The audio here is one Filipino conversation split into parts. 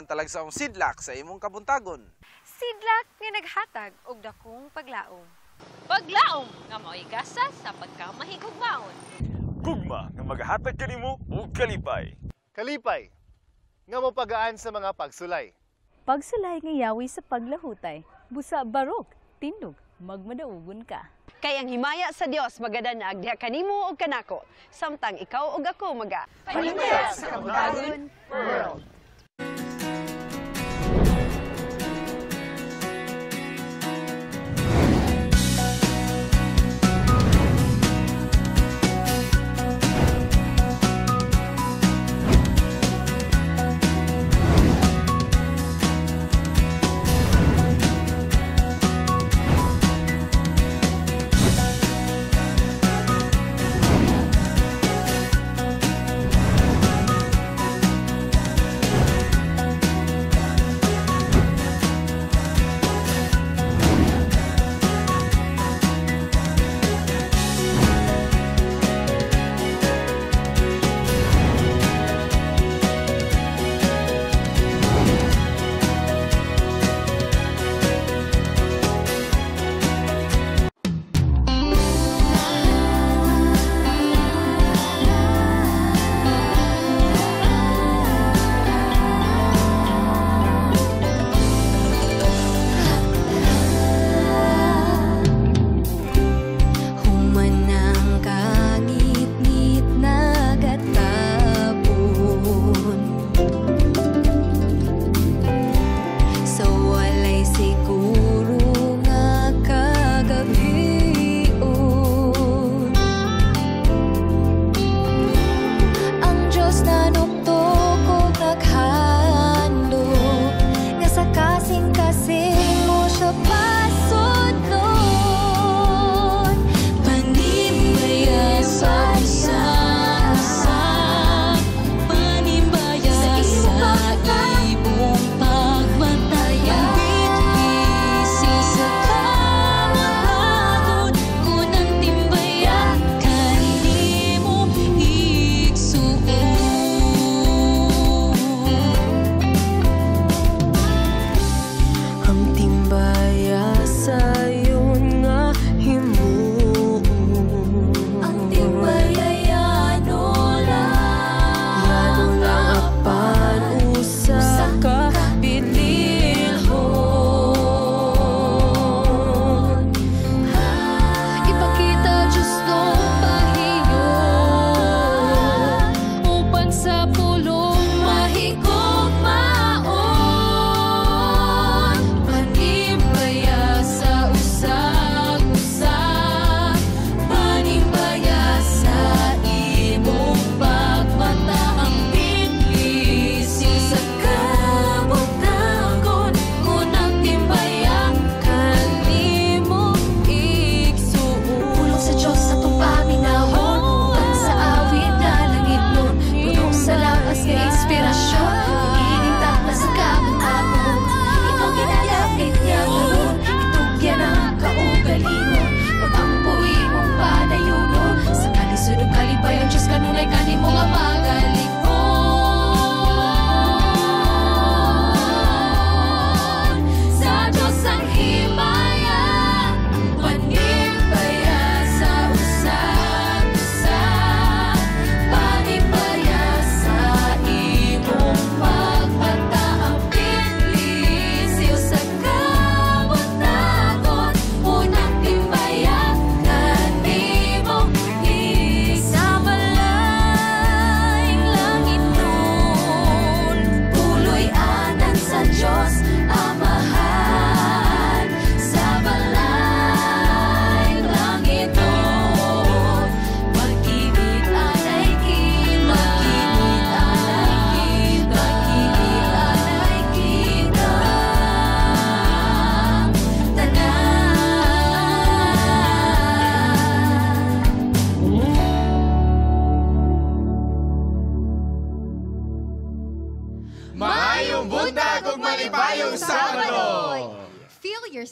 ang talagsaong sidlak sa imong kabuntagon. Sidlak nga naghatag og dakong paglaom. Paglaom nga mao'y gasa sa pagkamahigugmaon. Gugma nga maghatag kanimo og kalipay. Kalipay, nga mapagaan sa mga pagsulay. Pagsulay nga yawi sa paglahutay, busa barok, tindog, magmadaugon ka. Kay ang himaya sa Dios magadanag diha kanimo og kanako, samtang ikaw ug ako maga. Panimbaya sa Kabuntagon World.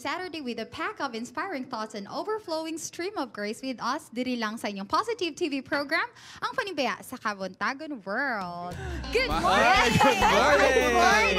Saturday with a pack of inspiring thoughts and overflowing stream of grace with us. Diri lang sa inyong positive TV program, ang Panimbaya sa Kabuntagon World. Good morning! Good morning!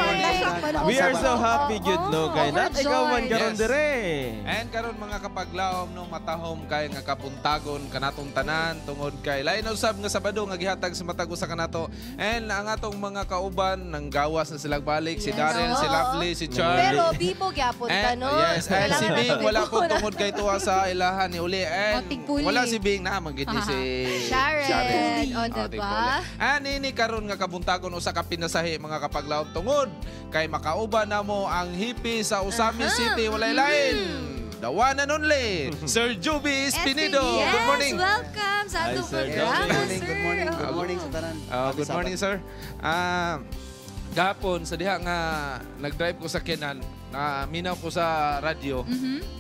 We are so happy, good no, kay nat ikaw man karon dire. And karon mga kapaglaom no matahom kay nga Kabuntagon kanatong tanan tungod kay lain usab nga Sabado nga gihatag sa matag usa kanato. And ang atong mga kauban nang gawas na silang balik, si Darren, si Lovely, si Charlie. Pero Bibo gyapon ta no. Yes, and si Bing wala po tungod kay tuwa sa ilahan ni uli. And wala si Bing na magindi si Sharon. O diba? And ini karon nga Kabuntagon usa ka pinasahi mga kapaglaom tungod kay makauban namo ang hippie sa Usami City walay lain. The one and only, Sir Joby Espinido. Yes, Good morning. Welcome sa atong programa, sir. Good morning sa tanan. Good morning, sir. Gahapon, sa diha nga nag-drive ko sa Kenan, minaw ko sa radyo,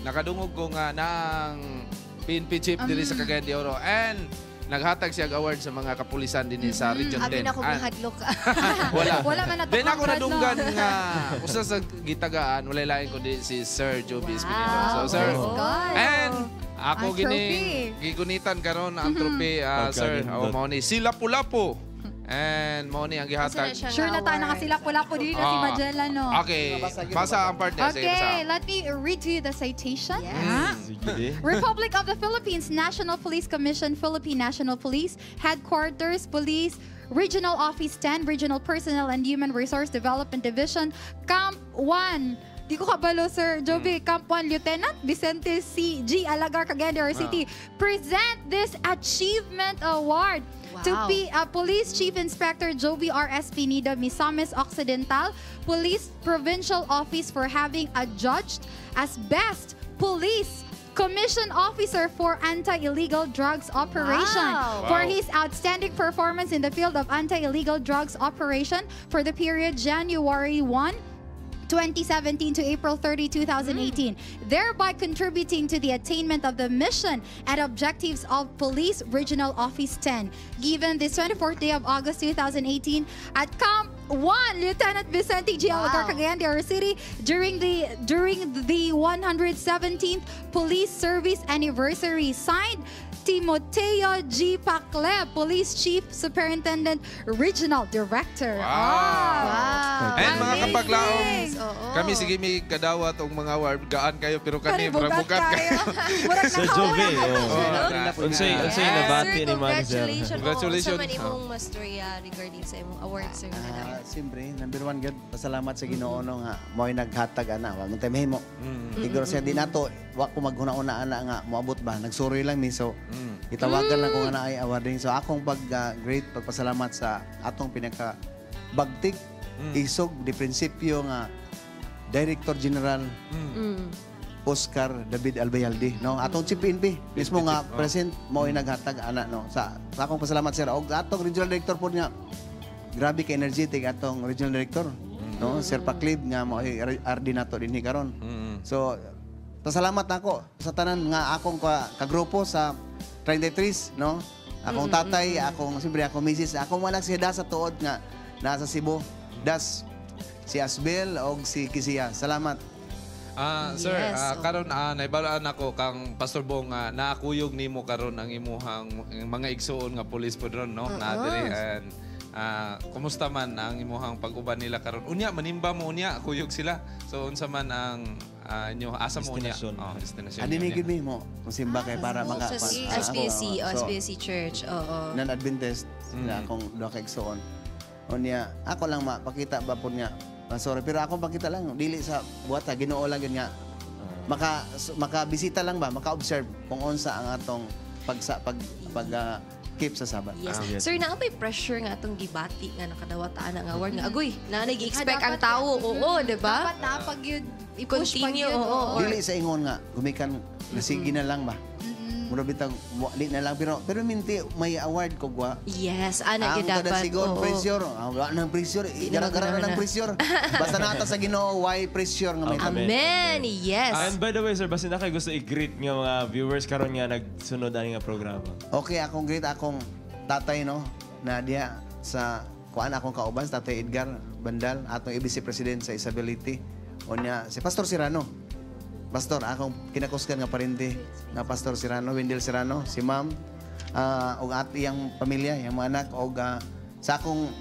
nakadungog ko nga ng PNP chief diri sa Cagayan de Oro. And naghatag siya award sa mga kapulisan din sa Region 10. Abi na ko mahadlok. Wala man Then ako nadunggan nga usa sa gitagaan, walay lain ko di si Sir Joby Espinido. So, sir, and ako gigunitan karon ang trophy, sir. Mao ni sila Lapu-Lapu. And mo ni ang gihatag. Sure na tayo nakasilapo-lapo din na si Magellan, no? Okay. Basa ang part niya. Okay, let me read to you the citation. Republic of the Philippines, National Police Commission, Philippine National Police, Headquarters, Police, Regional Office 10, Regional Personnel and Human Resource Development Division, Camp 1. Di ko kabalo, Sir Joby. Camp 1 Lieutenant Vicente C.G. Alagar, Cagayan de Oro City. Present this achievement award to Police Chief Inspector Joby R. Espinido, Misamis Occidental, Police Provincial Office for having adjudged as Best Police Commission Officer for Anti-Illegal Drugs Operation for his outstanding performance in the field of anti-illegal drugs operation for the period January 1, 2017 to April 30, 2018, thereby contributing to the attainment of the mission and objectives of Police Regional Office 10. Given this 24th day of August 2018 at Camp 1, Lieutenant Vicente G. Alagar, Cagayan de Oro City, during the 117th Police Service Anniversary. Signed, Timoteo G. Pacle, Police Chief Superintendent, Regional Director. And mga kapaglaom, kami sige may kadawat og mga award, gaan kayo pero kami bugat kayo. Sir Joby, unsay nabati ni Ma'am Sir. Congratulations. Sa man imong mastorya regarding sa imong award, sir. Siyempre, number one, God, pasalamat sa Ginoo no nga mo'y naghatag ana, wa man tayo mo. Siguro siya din nato, wa ko maghuna-una ana nga moabot ba, nagsuri lang mi so itawagan lang ko nga na ay awarding. So akong great pagpasalamat sa atong pinaka bagtik isog di prinsipyo nga Director General Oscar David Albayalde, no? Atong Chief PNP mismo nga present mo naghatag ana, no? Sa akong pasalamat sir og atong Regional Director po nga grabe ka energetic atong Regional Director, no? Sir Paklib nga mo RD nato dinhi karon. So pasalamat nako sa tanan nga akong kagrupo sa 33, no? Akong tatay, akong siyempre akong misis, akong anak si Das sa tuod nga nasa Cebu. Das si Asbel o si Kisiya. Salamat. Sir, karon naibalaan ako kang Pastor Bong nakuyog nimo karon ang imuhang mga igsuon nga police po ron, no? Nadiri and kumusta man ang imuhang pag-uban nila karon? Unya manimba mo unya kuyog sila. So unsa man ang inyo asa mo unya? Destination. Ani ni gid mo musimba kay para maka SBSC Church. Non-Adventist na akong duha ka igsuon. Unya ako lang mapakita ba pud nga sorry, pero ako pakita lang, dili sa buhata, Ginoo lang yun nga. Makabisita lang ba, maka-observe kung unsa ang atong pag-keep sa Sabat. Yes. Sir, naapay pressure nga atong gibati nga nakadawataan nga award nga. Agoy, na nag-expect ang tao. Oo, di ba? Dapat na pag yun, i-push pag continue. yun. Dili sa ingon nga, gumikan, nasigi na lang ba? Mura bitang wali na lang pero minti may award ko gwa. Yes, ana gyud dapat. Ang sigon pressure, wala nang pressure, gara-gara na ng pressure. Basta nata sa Ginoo why pressure nga may Amen. Yes. And by the way, sir, basta na kayo gusto i-greet nga mga viewers karon nga nagsunod ani nga programa. Okay, akong greet akong tatay no na diha sa kuan akong kauban sa Tatay Edgar Bandal, atong ABC President sa Isabelity. Onya si Pastor Serrano. pastor, akong kinakusgan nga parente nga Pastor Serrano, Wendell Serrano, si Ma'am, og iyang pamilya, yung mga anak, og sa akong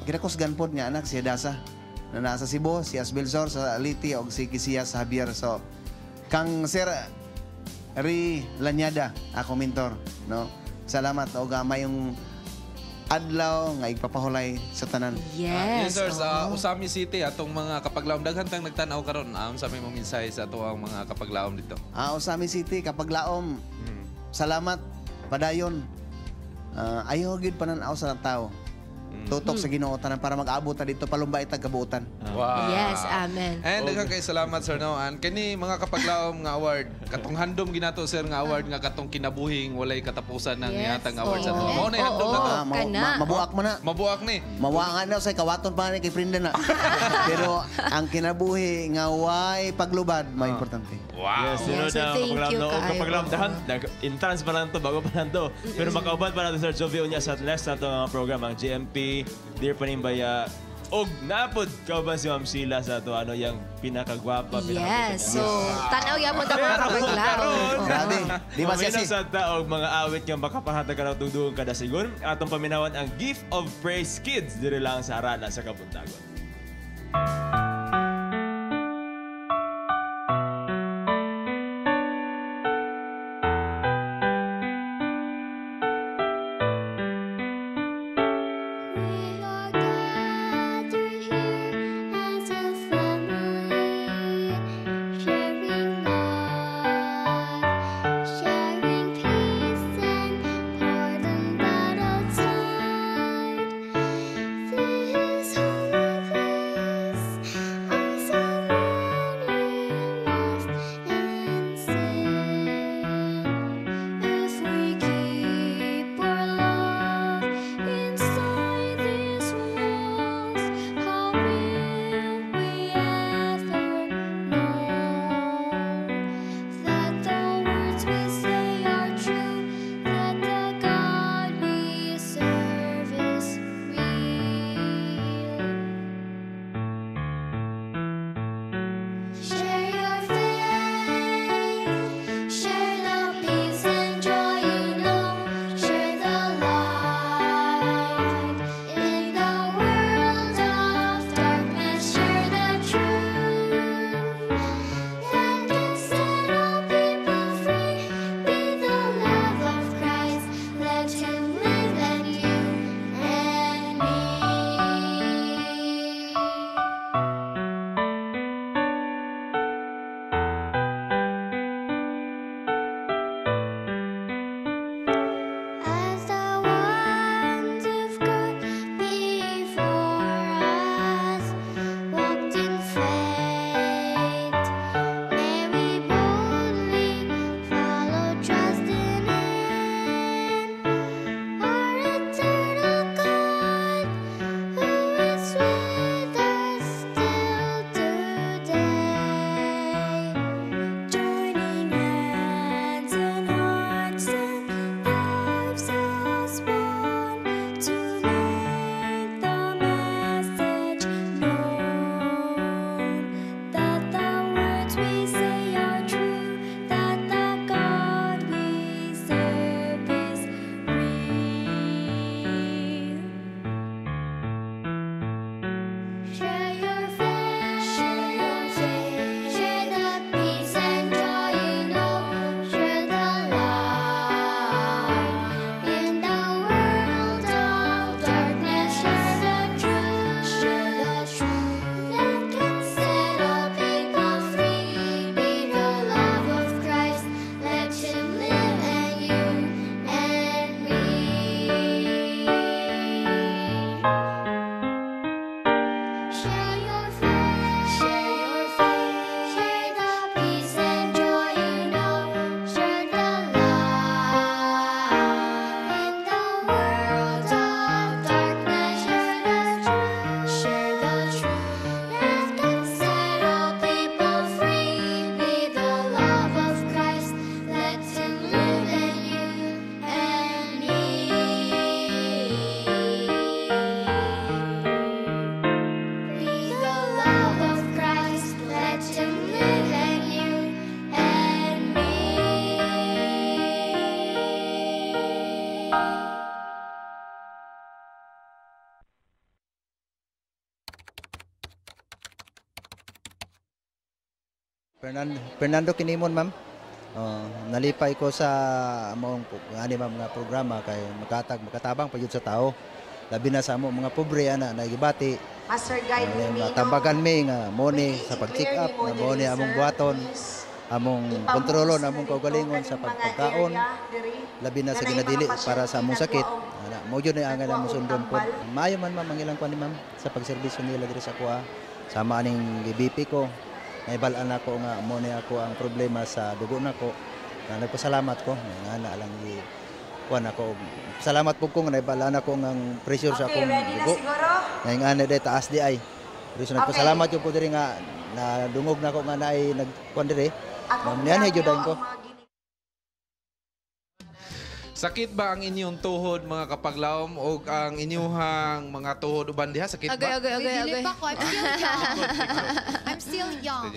kinakusgan pod nga anak, si Dasa, na nasa Cebu, si Asbelzor sa Liti, og si Kisiya sa Javier. So, kang Sir Ri Lanyada, ako mentor, no? Salamat, og mayong adlaw nga igpapahulay sa tanan. Yes. Sir, sa Usami City, atong mga kapaglaom, daghan tang nagtanaw karon. Sa may mga mensahe sa ato ang mga kapaglaom dito. Usami City, kapaglaom, salamat, padayon. Ayaw gid pananaw sa tao. Tutok sa Ginoo tanan para mag-abot ta dito palumbay tag kabuutan. Wow. Yes, amen. And daghan kay salamat sir no. And kini mga kapaglaom nga award, katong handom ginato sir nga award nga katong kinabuhing walay katapusan ng yatang award sa to. Mao na handom na to. Mabuak mo na. Mabuak ni. Mabuak na sa kawaton pa ni kay friend na. Pero ang kinabuhi nga way paglubad may importante. Wow. Yes, sino Yes, na thank you, kapaglaom dahan, entrance pa lang to, bago pa lang to. Pero makaubad pa natin Sir Jovi unya sa last na to mga program, ang GMP, Dear Panimbaya, og napod kauban si Ma'am Sheila sa to ano yang pinakagwapa. Yes. So, tanaw yan mo ta mga kapaglaom. Grabe. Di ba siya sa taog mga awit nga makapahatag ka na tugdugon kada sigon. Atong paminawan ang Gift of Praise Kids dire lang sa Arana sa Kabuntagon. Fernando Kinimon, ma'am. Nalipay ko sa among ma'am nga programa kay makatabang pa yun sa tao. Labi na sa among mga pobre ana nagibati. Master Guide Lumino. Tambagan mi nga money sa pag-check up, na money among buhaton, among kontrolon, among kaugalingon sa pagpagkaon. Labi na sa ginadili para sa among sakit. Mo jud na ang among sundon po. Maayo man ma'am ang ilang kuan ni ma'am sa pagserbisyo nila diri sa kuha. Sama aning GBP ko. Naibalaan ako nga mo ni ako ang problema sa dugo nako. Nagpasalamat ko nga lang kuan ako. Salamat po ko nga naibalaan ako ang pressure sa akong dugo. Nga ana day taas di ay. Pero nagpasalamat yo po diri nga nadungog nako nga naay nagkuan diri. Niyan hay jud ko. Sakit ba ang inyong tuhod mga kapaglawom o ang inyuhang mga tuhod uban diha sakit ba? Agay. Dili pa ko. I'm still young.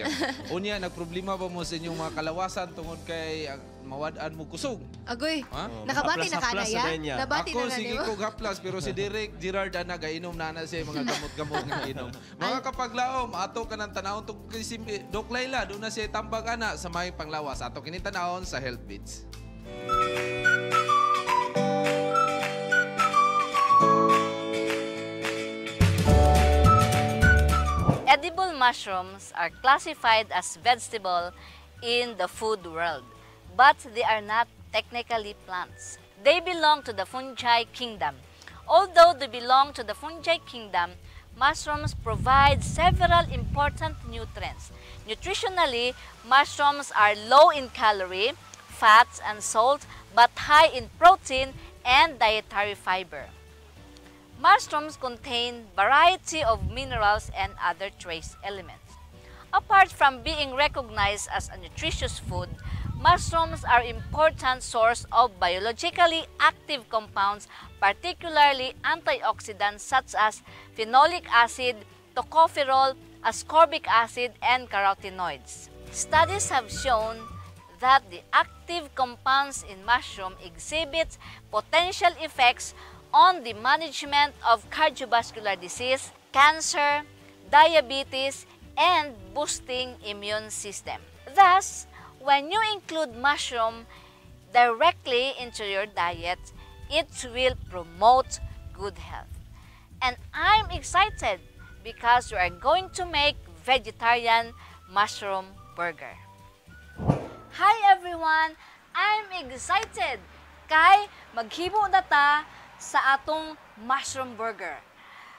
Unya nagproblema ba mo sa inyong mga kalawasan tungod kay mawad-an mo kusog? Agoy. Nakabati na ka na ya? Nabati Ako na sige ko haplas pero si Derek Gerard ana gainom na siya mga gamot-gamot nga inom. Mga kapaglawom ato kanang tanawon tug si Doc Laila do na siya tambag ana sa may panglawas. Ato kini tanawon sa Health Beats. Edible mushrooms are classified as vegetable in the food world, but they are not technically plants. They belong to the fungi kingdom. Although they belong to the fungi kingdom, mushrooms provide several important nutrients. Nutritionally, mushrooms are low in calorie, fats, and salt, but high in protein and dietary fiber. Mushrooms contain variety of minerals and other trace elements. Apart from being recognized as a nutritious food, mushrooms are important source of biologically active compounds, particularly antioxidants such as phenolic acid, tocopherol, ascorbic acid, and carotenoids. Studies have shown that the active compounds in mushroom exhibit potential effects on the management of cardiovascular disease, cancer, diabetes, and boosting immune system. Thus, when you include mushroom directly into your diet, it will promote good health. And I'm excited because we are going to make vegetarian mushroom burger. Hi everyone! I'm excited kay maghimo na ta sa atong mushroom burger.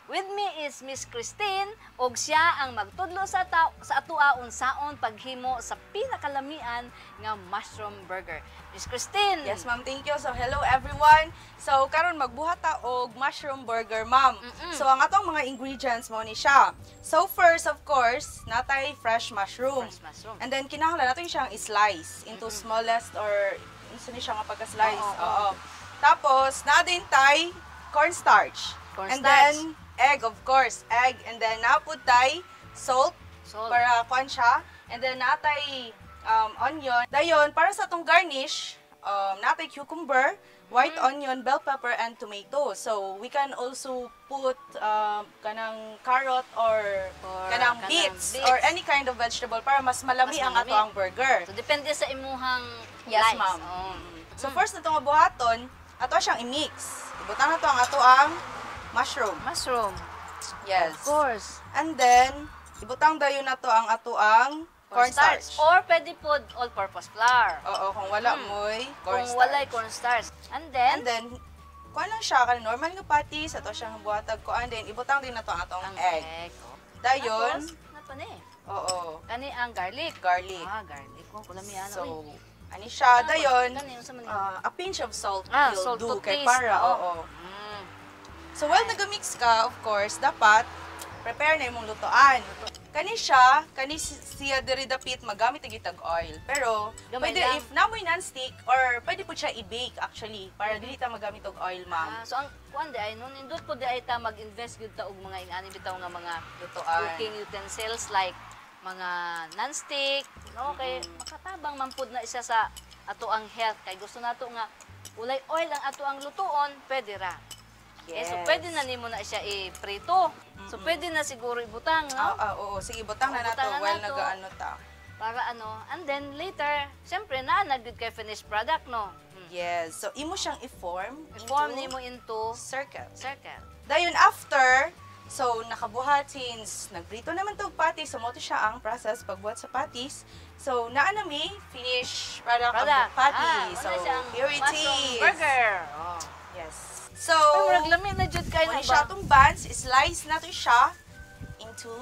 With me is Miss Christine ug siya ang magtudlo sa atoa unsaon paghimo sa pinakalamian nga mushroom burger. Miss Christine. Yes, ma'am. Thank you. So, hello everyone. So, karon magbuhat ta og mushroom burger, ma'am. So, ang atong mga ingredients mo ni siya. So, first, of course, natay fresh mushroom. And then, kinahanglan natin siyang i-slice into smallest or unsa ni siya nga pagka-slice. Oo. Tapos, na din tay cornstarch. And then, egg, of course. Egg. And then, napud tay salt. Para kuan siya. And then, natay onion. Dayon, para sa itong garnish, natay cucumber, white onion, bell pepper, and tomato. So, we can also put kanang carrot or kanang beets or any kind of vegetable para mas malami ang ato ang burger. So, depende sa imuhang yes, ma'am. So, first na itong buhaton, ato siyang i-mix. Ibutang na ito ang ato ang mushroom. Mushroom. Yes. Of course. And then, ibutang dayon na ito ang ato ang cornstarch. Or pwede po all-purpose flour. Oo, kung wala mo'y cornstarch. Kung wala'y cornstarch. And then, kuha lang siya, kanang normal nga patis, ato siyang buhatag ko. And then, ibutang din na ito ang atong egg. Dayon. Tapos, na Oo. Kani ang garlic. Garlic. Garlic. Kung kulamihan. So, ani siya, dayon, a pinch of salt will do kay para, oo. So, while nag-mix ka, of course, dapat prepare na yung lutoan. Kani siya, siya diri dapit magamit ang gitag oil. Pero, pwede if namoy non-stick or pwede po siya i-bake actually para dili ta magamit og oil, ma'am. So ang kuan di ay nun indot po di ay ta mag-invest gyud ta og mga ingani bitaw nga mga lutoan, cooking utensils like mga non-stick, no, kay makatabang man pud na isa sa ato ang health kay gusto nato nga ulay oil ang ato ang lutuon, pwede ra. Yes. So pwede na nimo na siya i-prito. So pwede na siguro ibutang, no? Oo, sige, butang na nato while nagaano ta. Para ano, and then later, siyempre, naanagid kay finished product, no? Yes. So, imo siyang i-form nimo into circle. Circle. Dayon after, so nakabuhat since nagprito naman tog patis, so mo to siya ang process pagbuhat sa patis. So, naa na may finish product. Of patty. So, here it is. Burger. Oh. Yes. So, lamin na jud kay na siya itong buns, slice na to siya into,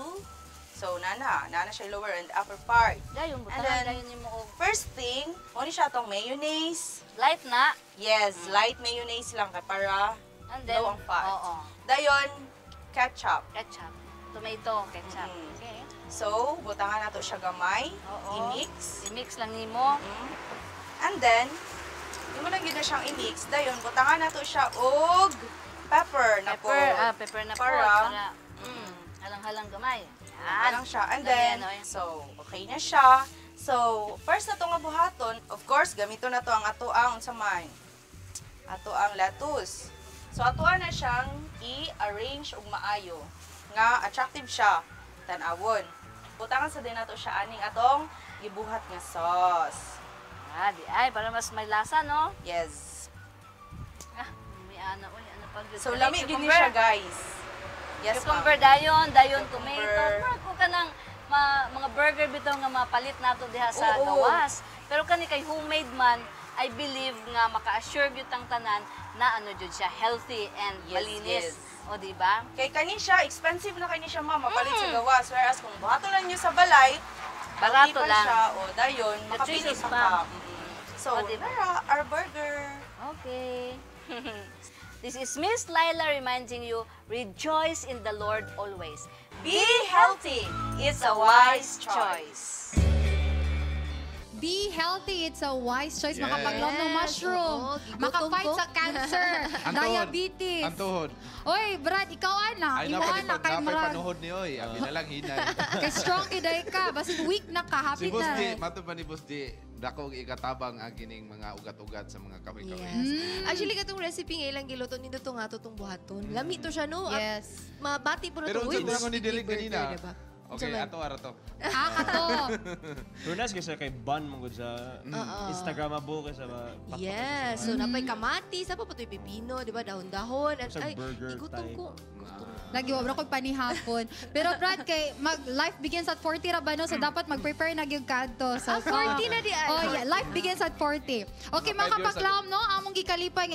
so nana siya lower and upper part. Dayon, and then, first thing, mo ni siya itong mayonnaise. Light na? Yes, light mayonnaise lang kay para and then, low ang fat. Dayon, ketchup. Tomato, ketchup. Okay. So, butangan nato siya gamay. I-mix. I-mix lang nimo. And then, yung mo lang yun na siyang i-mix. Dayon, butangan nato siya og pepper na po. Pepper na po. Para halang-halang gamay. Halang siya. And then, so, okay na siya. So, first na itong abuhaton, of course, gamito na to ang atoang unsaman. Atoang lettuce. So, atoan na siyang i-arrange og maayo. Nga, attractive siya. Tanawon. Butangan sa din nato siya aning atong gibuhat nga sauce. Di ay, para mas may lasa, no? Yes. May ano pag so, lamig din siya, guys. Yes, cucumber dayon tomato. Kung kanang mga burger bitaw nga mapalit nato diha sa gawas. Pero kani kay homemade man, I believe nga maka-assure gyud tang tanan na ano jud siya healthy and malinis. O di ba? Kay kani siya expensive na kani siya mapalit sa gawas, whereas kung buhaton lang niyo sa balay, barato lang. Siya, o dayon makapili pa. So, our burger. Okay. This is Miss Laila reminding you, rejoice in the Lord always. Be healthy. It's a wise choice. Be healthy, it's a wise choice. Makapag-love ng mushroom. Makafight sa cancer, diabetes. Antuhod. Oy, Brad, ikaw ana. Ay, Imo ana kay Brad. panuhod ni Oy. Abi na lang hinay. Kay strong kiday ka. Basta weak na ka, happy si Boss na. D, mato pa ni Boss D, dako ikatabang ang gining mga ugat-ugat sa mga kaway-kaway. Yes. Actually, katong recipe nga ilang giluto nito nga tutong buhaton. Lami to siya, no? Yes. Mabati po na Pero to. unsa mo ni dilig kanina? Okay, ato. Kato. Runas kasi kay ban mong sa Instagramable kasi sa yes. So, napay kamatis, apa pa ito yung pipino, di ba? Dahon-dahon. Sa burger type. Nag-iwabra ko panihapon. Pero Brad, kay life begins at 40 ra ba no? So dapat mag-prepare na gyud kadto. So 40 na di ay. Oh yeah, life begins at 40. Okay mga kapaklam no, among gikalipay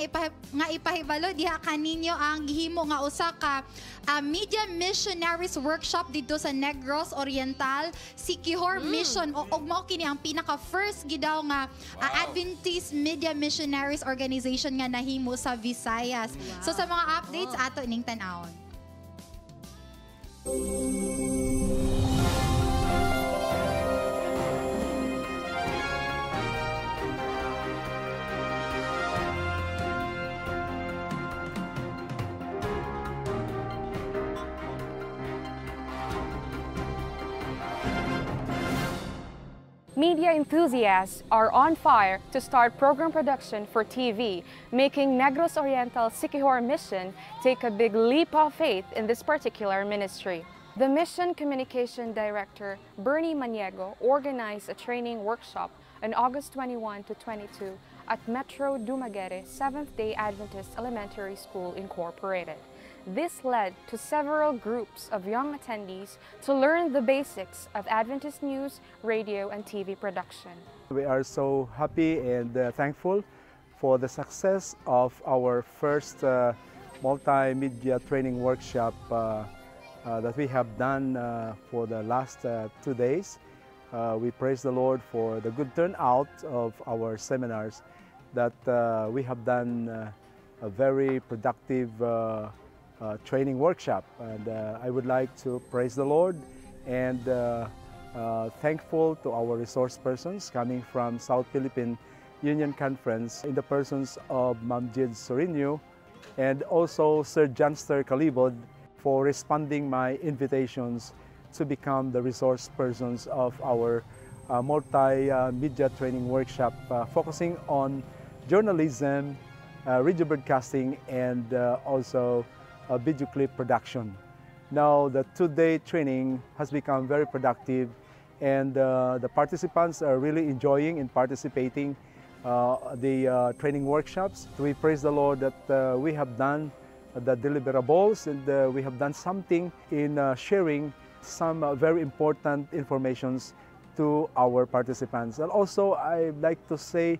nga ipahibalo diha kaninyo ang gihimo nga usa ka Media Missionaries Workshop dito sa Negros Oriental, Siquijor Mission og mao kini ang pinaka first gidaw nga Adventist Media Missionaries Organization nga nahimo sa Visayas. So sa mga updates ato ning tan-awon. Media enthusiasts are on fire to start program production for TV, making Negros Oriental Siquijor Mission take a big leap of faith in this particular ministry. The Mission Communication Director, Bernie Maniego, organized a training workshop on August 21 to 22 at Metro Dumaguete Seventh-day Adventist Elementary School Incorporated. This led to several groups of young attendees to learn the basics of Adventist news, radio, and TV production. We are so happy and thankful for the success of our first multimedia training workshop that we have done for the last 2 days. We praise the Lord for the good turnout of our seminars that we have done a very productive training workshop, and I would like to praise the Lord and thankful to our resource persons coming from South Philippine Union Conference in the persons of Ma'am Jid Sorinio and also Sir Janster Calibod for responding my invitations to become the resource persons of our multimedia training workshop focusing on journalism, radio broadcasting, and also video clip production. Now, the 2-day training has become very productive, and the participants are really enjoying and participating the training workshops. We praise the Lord that we have done the deliverables, and we have done something in sharing some very important informations to our participants. And also, I'd like to say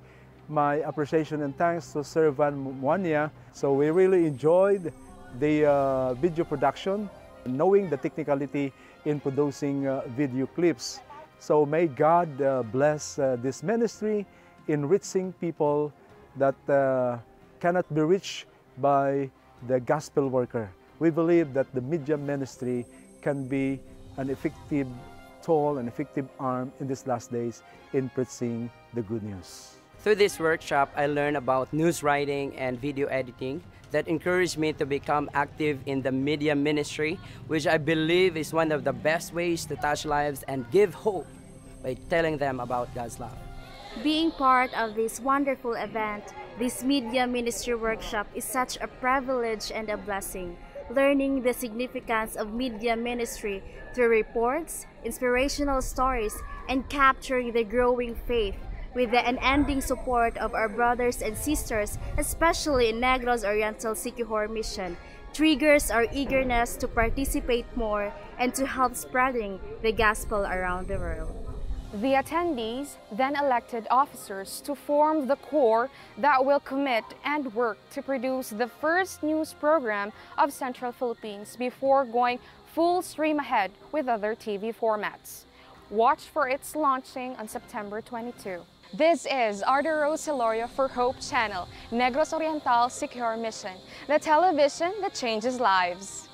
my appreciation and thanks to Sir Van Muanya. So we really enjoyed the video production, knowing the technicality in producing video clips. So may God bless this ministry in reaching people that cannot be reached by the gospel worker. We believe that the media ministry can be an effective tool, an effective arm in these last days in preaching the good news. Through this workshop, I learned about news writing and video editing that encouraged me to become active in the media ministry, which I believe is one of the best ways to touch lives and give hope by telling them about God's love. Being part of this wonderful event, this media ministry workshop is such a privilege and a blessing. Learning the significance of media ministry through reports, inspirational stories, and capturing the growing faith with the unending support of our brothers and sisters, especially in Negros Oriental Siquijor Mission, triggers our eagerness to participate more and to help spreading the gospel around the world. The attendees then elected officers to form the corps that will commit and work to produce the first news program of Central Philippines before going full stream ahead with other TV formats. Watch for its launching on September 22. This is Arda Rose Hilorio for Hope Channel, Negros Oriental Siquijor Mission, the television that changes lives.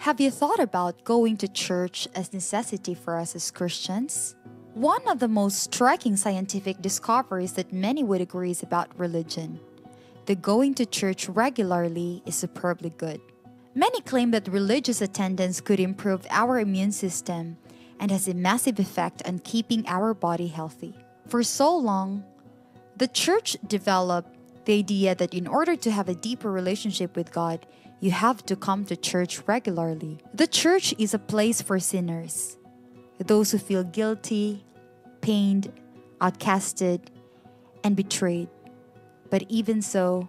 Have you thought about going to church as necessity for us as Christians? One of the most striking scientific discoveries that many would agree is about religion. The going to church regularly is superbly good. Many claim that religious attendance could improve our immune system and has a massive effect on keeping our body healthy. For so long, the church developed the idea that in order to have a deeper relationship with God, you have to come to church regularly. The church is a place for sinners, those who feel guilty, pained, outcasted, and betrayed. But even so,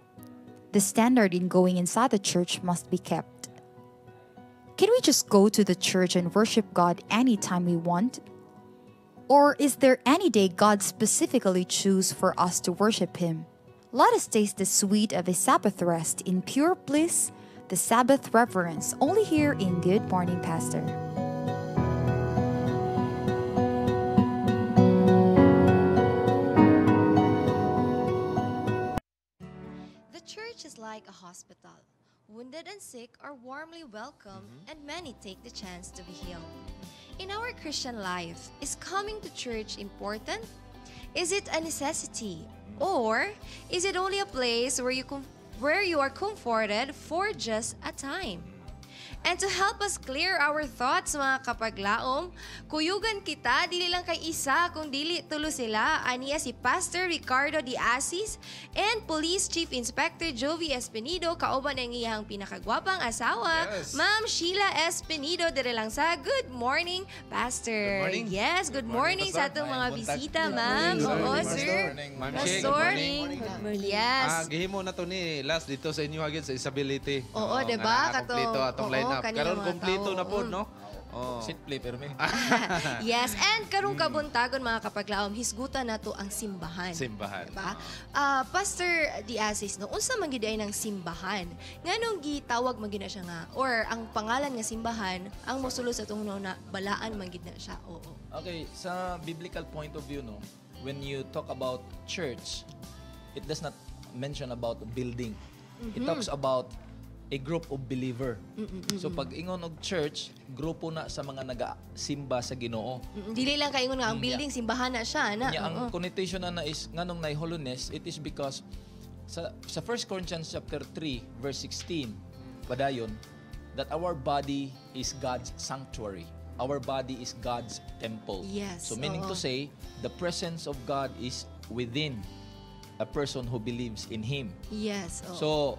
the standard in going inside the church must be kept. Can we just go to the church and worship God anytime we want? Or is there any day God specifically chooses for us to worship Him? Let us taste the sweet of a Sabbath rest in pure bliss, the Sabbath reverence, only here in Good Morning, Pastor. The church is like a hospital. Wounded and sick are warmly welcomed, and many take the chance to be healed. In our Christian life, is coming to church important? Is it a necessity? Or is it only a place where you are comforted for just a time? And to help us clear our thoughts, mga kapaglaom, kuyugan kita, dili lang kay isa, kung dili tulo sila, aniya si Pastor Ricardo de Asis and Police Chief Inspector Jovi Espinido, kauban ang iyang pinakagwapang asawa, Ma'am Sheila Espinido, dire lang sa Good Morning, Pastor. Good morning. Yes, good morning sa atong mga bisita, ma'am. Oo, sir. Pastor. Yes. Gihimo na to ni last dito sa inyo agad sa Isability. Oo, diba? Kompleto atong lineup. Karon kompleto na po, no? Simple, pero may. Yes, and karong kabuntagon, mga kapaglaom, hisgutan na to ang simbahan. Simbahan. Diba? Pastor Diasis, no, unsa man gid ay ng simbahan? Nganong gitawag man gid na siya nga, or ang pangalan nga simbahan, ang mosulo sa itong na balaan man gid na siya? Oo. Okay, sa biblical point of view, no, when you talk about church, it does not mention about a building. It talks about a group of believer. So pag ingon og church, grupo na sa mga nagasimba sa Ginoo. Dili lang kaingon nga ang building simbahan na siya na. Ang connotation na is nganong nay holiness, it is because sa 1 Corinthians chapter 3 verse 16 padayon that our body is God's sanctuary. Our body is God's temple. Yes. So meaning to say, the presence of God is within a person who believes in Him. Yes. So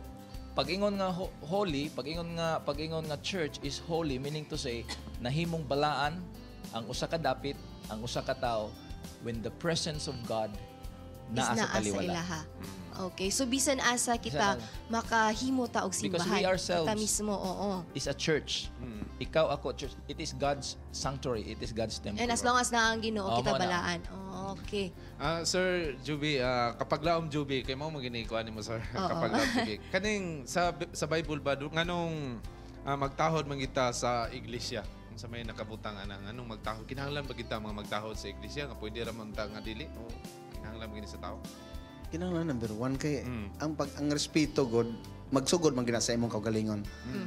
pag-ingon nga holy, pag-ingon nga church is holy, meaning to say, nahimong balaan ang usa ka dapit, ang usa ka tawo when the presence of God naa sa taliwala. Okay, so bisan asa kita makahimo ta og simbahan. Because we ourselves mismo, is a church. Ikaw, ako, church. It is God's sanctuary. It is God's temple. And as long as na ang Ginoo kita balaan. Okay. Sir Juby, kapaglaom Juby, kay mo maginikuan nimo sir. Kapaglaom Juby. Kaning sa Bible ba nganong magtahod man kita sa iglesia? Sa may nakabutang anong magtahod? Kinahanglan ba kita mga magtahod sa iglesia nga pwede ra man ta nga dili o kinahanglan magini sa tao? Kinahanglan number one kay ang respeto god magsugod man gina sa imong kaugalingon.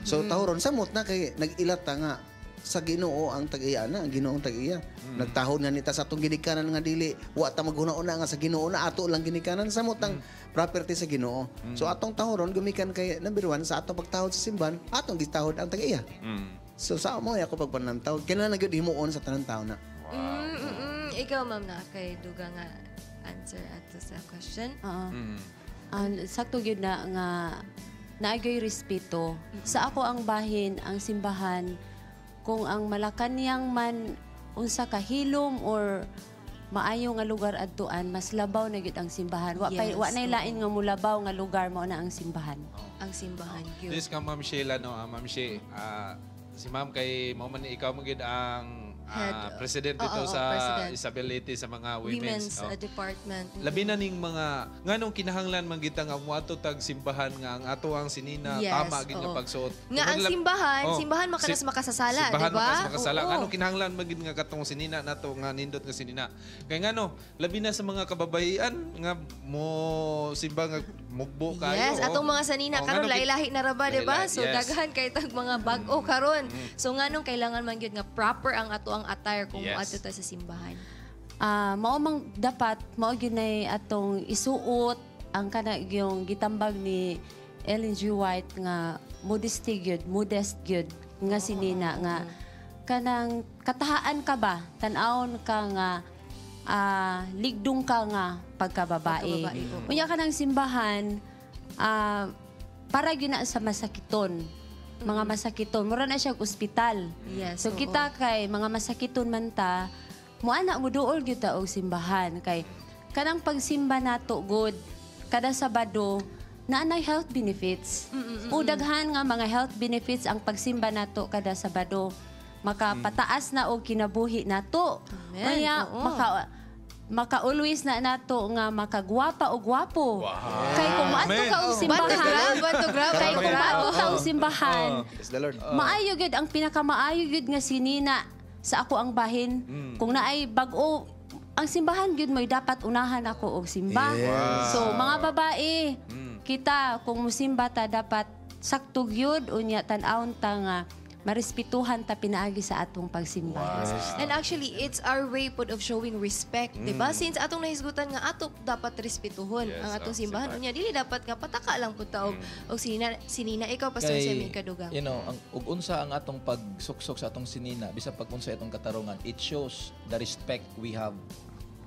So tahoron samot na kay nag-ilata nga sa Ginoo ang tag-iya na, ang Ginoo ang tag-iya. Nagtahod nga nita sa atong ginikanan nga dili wa ta maghuna-una nga sa Ginoo na ato lang ginikanan samot ang property sa Ginoo. So atong tahoron gumikan kay number one sa atong pagtahod sa simbahan, atong gitahod ang tag-iya. So sa mo ako pagpanantaw, kinahanglan gyud himuon sa tanang tawo na. Ikaw ma'am na kay duga nga answer ato sa question. Sakto gyud na nga naagay respeto. Sa ako ang bahin, ang simbahan, kung ang Malacañang man unsa ka hilom or maayo nga lugar adtuan, mas labaw na gyud ang simbahan. Wa nay lain nga mulabaw nga lugar mao na ang simbahan. Ang simbahan gyud. This ka Ma'am Sheila no, Ma'am She, si Ma'am kay mo man ikaw mo gyud ang president dito sa Isability sa mga women's department. Labi na ning mga nganong kinahanglan man kita nga muadto tag simbahan nga ang ato ang sinina tama gid nga pagsuot. Nga ang simbahan makanas makasasala, di ba? Simbahan makanas makasala. Nganong kinahanglan man gid nga katong sinina nato nga nindot nga sinina. Kay ngano labi na sa mga kababaihan nga mo simba nga mugbo kayo. Yes, atong mga sanina karon lahi-lahi na ra ba, di ba? So daghan kay tag mga bag-o karon. So nganong kailangan man gyud nga proper ang ato ang attire kung moadto ta sa simbahan. Mao mang dapat mao gyud nay atong isuot ang kana yung gitambag ni Ellen G. White nga modest gyud nga sinina nga kanang katahaan ka ba tan-awon ka nga ligdong ka nga pagkababae. Unya ka ng simbahan, para yun na sa masakiton. Mga masakiton. Mura na siya ospital. Yes, so kita kay mga masakiton man ta, muana mo duol gyud ta og simbahan. Kay kanang pagsimba nato good, kada Sabado, naanay health benefits. Daghan nga mga health benefits ang pagsimba nato kada Sabado. Makapataas na og kinabuhi nato. Kaya maka-always na nato nga makagwapa o gwapo. Kay kung ato ka og simbahan, kay kung ato ka og simbahan, maayo gyud ang pinakamaayo gyud nga sinina sa ako ang bahin. Kung naay bag-o ang simbahan gyud may dapat unahan ako og simba. So mga babae, kita kung musimba ta dapat sakto gyud unya tan-awon ta nga marespetuhan ta pinaagi sa atong pagsimba. And actually, it's our way po of showing respect, di ba? Since atong nahisgutan nga ato dapat respetuhon ang atong simbahan. Unya dili dapat nga pataka lang po ta og sinina ikaw Pastor Semi kadugang. You know, ug unsa ang atong pagsuksok sa atong sinina, bisa pag unsa atong katarungan, it shows the respect we have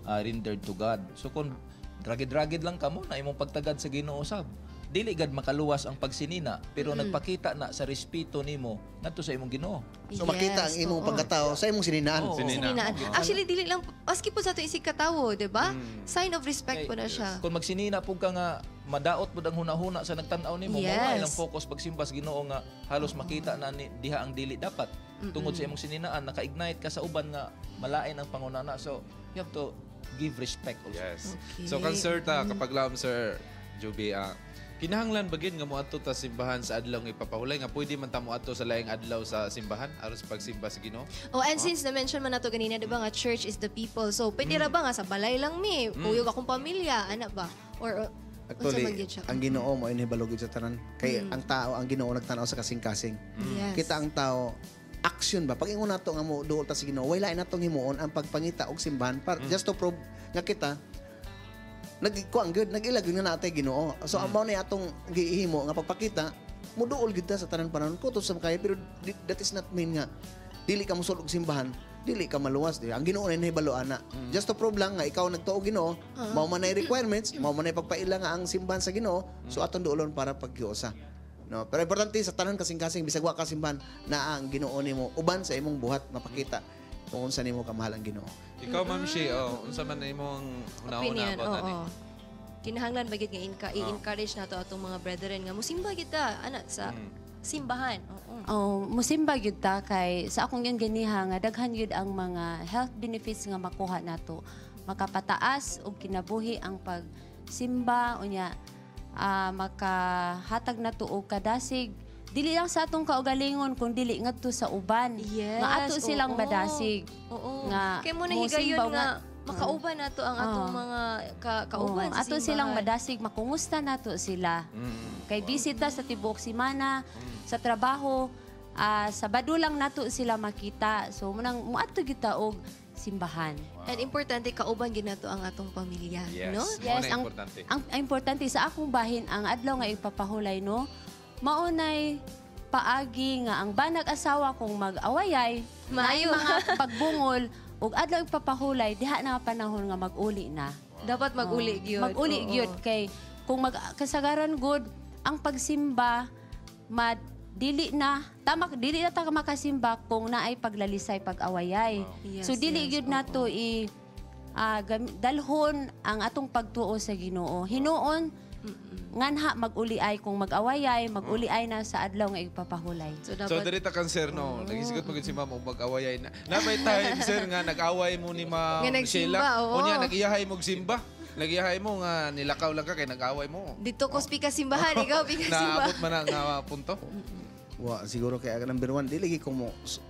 rendered to God. So kung dragid-dragid lang kamo na imong pagtagad sa Ginoo sab, dili gad makaluwas ang pagsinina pero nagpakita na sa respeto nimo ngadto sa imong Ginoo. So makita ang imong pagkatao sa imong sininaan. Sininaan. Actually dili lang aski po sa ato isig katawo, di ba? Sign of respect po na siya. Kung magsinina pug ka nga madaot pud ang hunahuna sa nagtan-aw nimo, mao ilang focus pagsimba sa Ginoo nga halos makita na diha ang dili dapat. Tungod sa imong sininaan naka-ignite ka sa uban nga malain ang pangunana. So you have to give respect also. Yes. So concern ta kapag lam Sir Juby, kinahanglan bagin nga moadto ta simbahan sa adlaw nga ipapahulay nga pwede man ta moadto sa laing adlaw sa simbahan aron sa pagsimba sa Ginoo. And since na-mention man nato ganina, di ba nga church is the people. So pwede ra ba nga sa balay lang mi, uyog akong pamilya, ana ba? Or actually, ang Ginoo mo inibalog sa tanan. Kay ang tao, ang Ginoo nagtanaw sa kasing-kasing. Kita ang tao action ba pag ingon nato nga mo duol ta sa Ginoo, wala na natong himuon ang pagpangita og simbahan just to prove nga kita nagkuang good, nag-ilag nga natay Ginoo. So amo ni atong gihimo nga pagpakita mo duol gid ta sa tanan panahon kutob sa kay pero that is not mean nga dili ka mosulog simbahan, dili ka maluwas. Ang Ginoo na nahibalo ana. Just to prove lang nga ikaw nagtuo Ginoo, mao man nay requirements, mao man nay pagpaila nga ang simbahan sa Ginoo, so atong duolon para paghiusa. No, pero importante sa tanan kasing-kasing bisag wa ka simbahan na ang Ginoo nimo uban sa imong buhat mapakita kung unsa nimo kamahal ang Ginoo. Ikaw Ma'am Shi, unsa man imong una-una about ani? Kinahanglan bagid nga i-encourage nato atong mga brethren nga musimba kita ana sa simbahan. Musimba gyud ta kay sa akong yun ganiha nga daghan gyud ang mga health benefits nga makuha nato. Makapataas og kinabuhi ang pagsimba unya makahatag na to og kadasig dili lang sa atong kaugalingon kung dili ngadto sa uban nga ato silang madasig nga kay mo na higayon nga makauban nato ang atong mga kauban sa ato silang madasig makumusta nato sila kay bisita sa tibuok semana sa trabaho Sabado lang nato sila makita so munang muadto gyud ta og simbahan. And importante kauban gyud nato ang atong pamilya, no? Yes, ang importante sa akong bahin ang adlaw nga ipapahulay no. Maunay paagi nga ang banag asawa kung mag-awayay, may mga pagbungol ug adlaw ipapahulay diha na panahon nga mag-uli na. Dapat mag-uli gyud. Mag-uli gyud kay kung kasagaran good ang pagsimba dili na dili na ta makasimba kung naay paglalisay pag-awayay. So dili gyud nato dalhon ang atong pagtuo sa Ginoo. Hinuon nganha mag-uliay kung mag-awayay, mag-uliay na sa adlaw nga ipapahulay. So diri ta cancer no. Nagisigot pagid si Ma'am og mag-awayay na. Nabay time sir nga nag-away mo ni Ma'am Sheila. Unya nag-iyahay mo og simba. Nag-iyahay mo nga nilakaw lang ka kay nag-away mo. Dito ko speak ka simbahan, ikaw speak ka simbahan. Naabot man nga punto. Wa siguro kay number one dili gi ko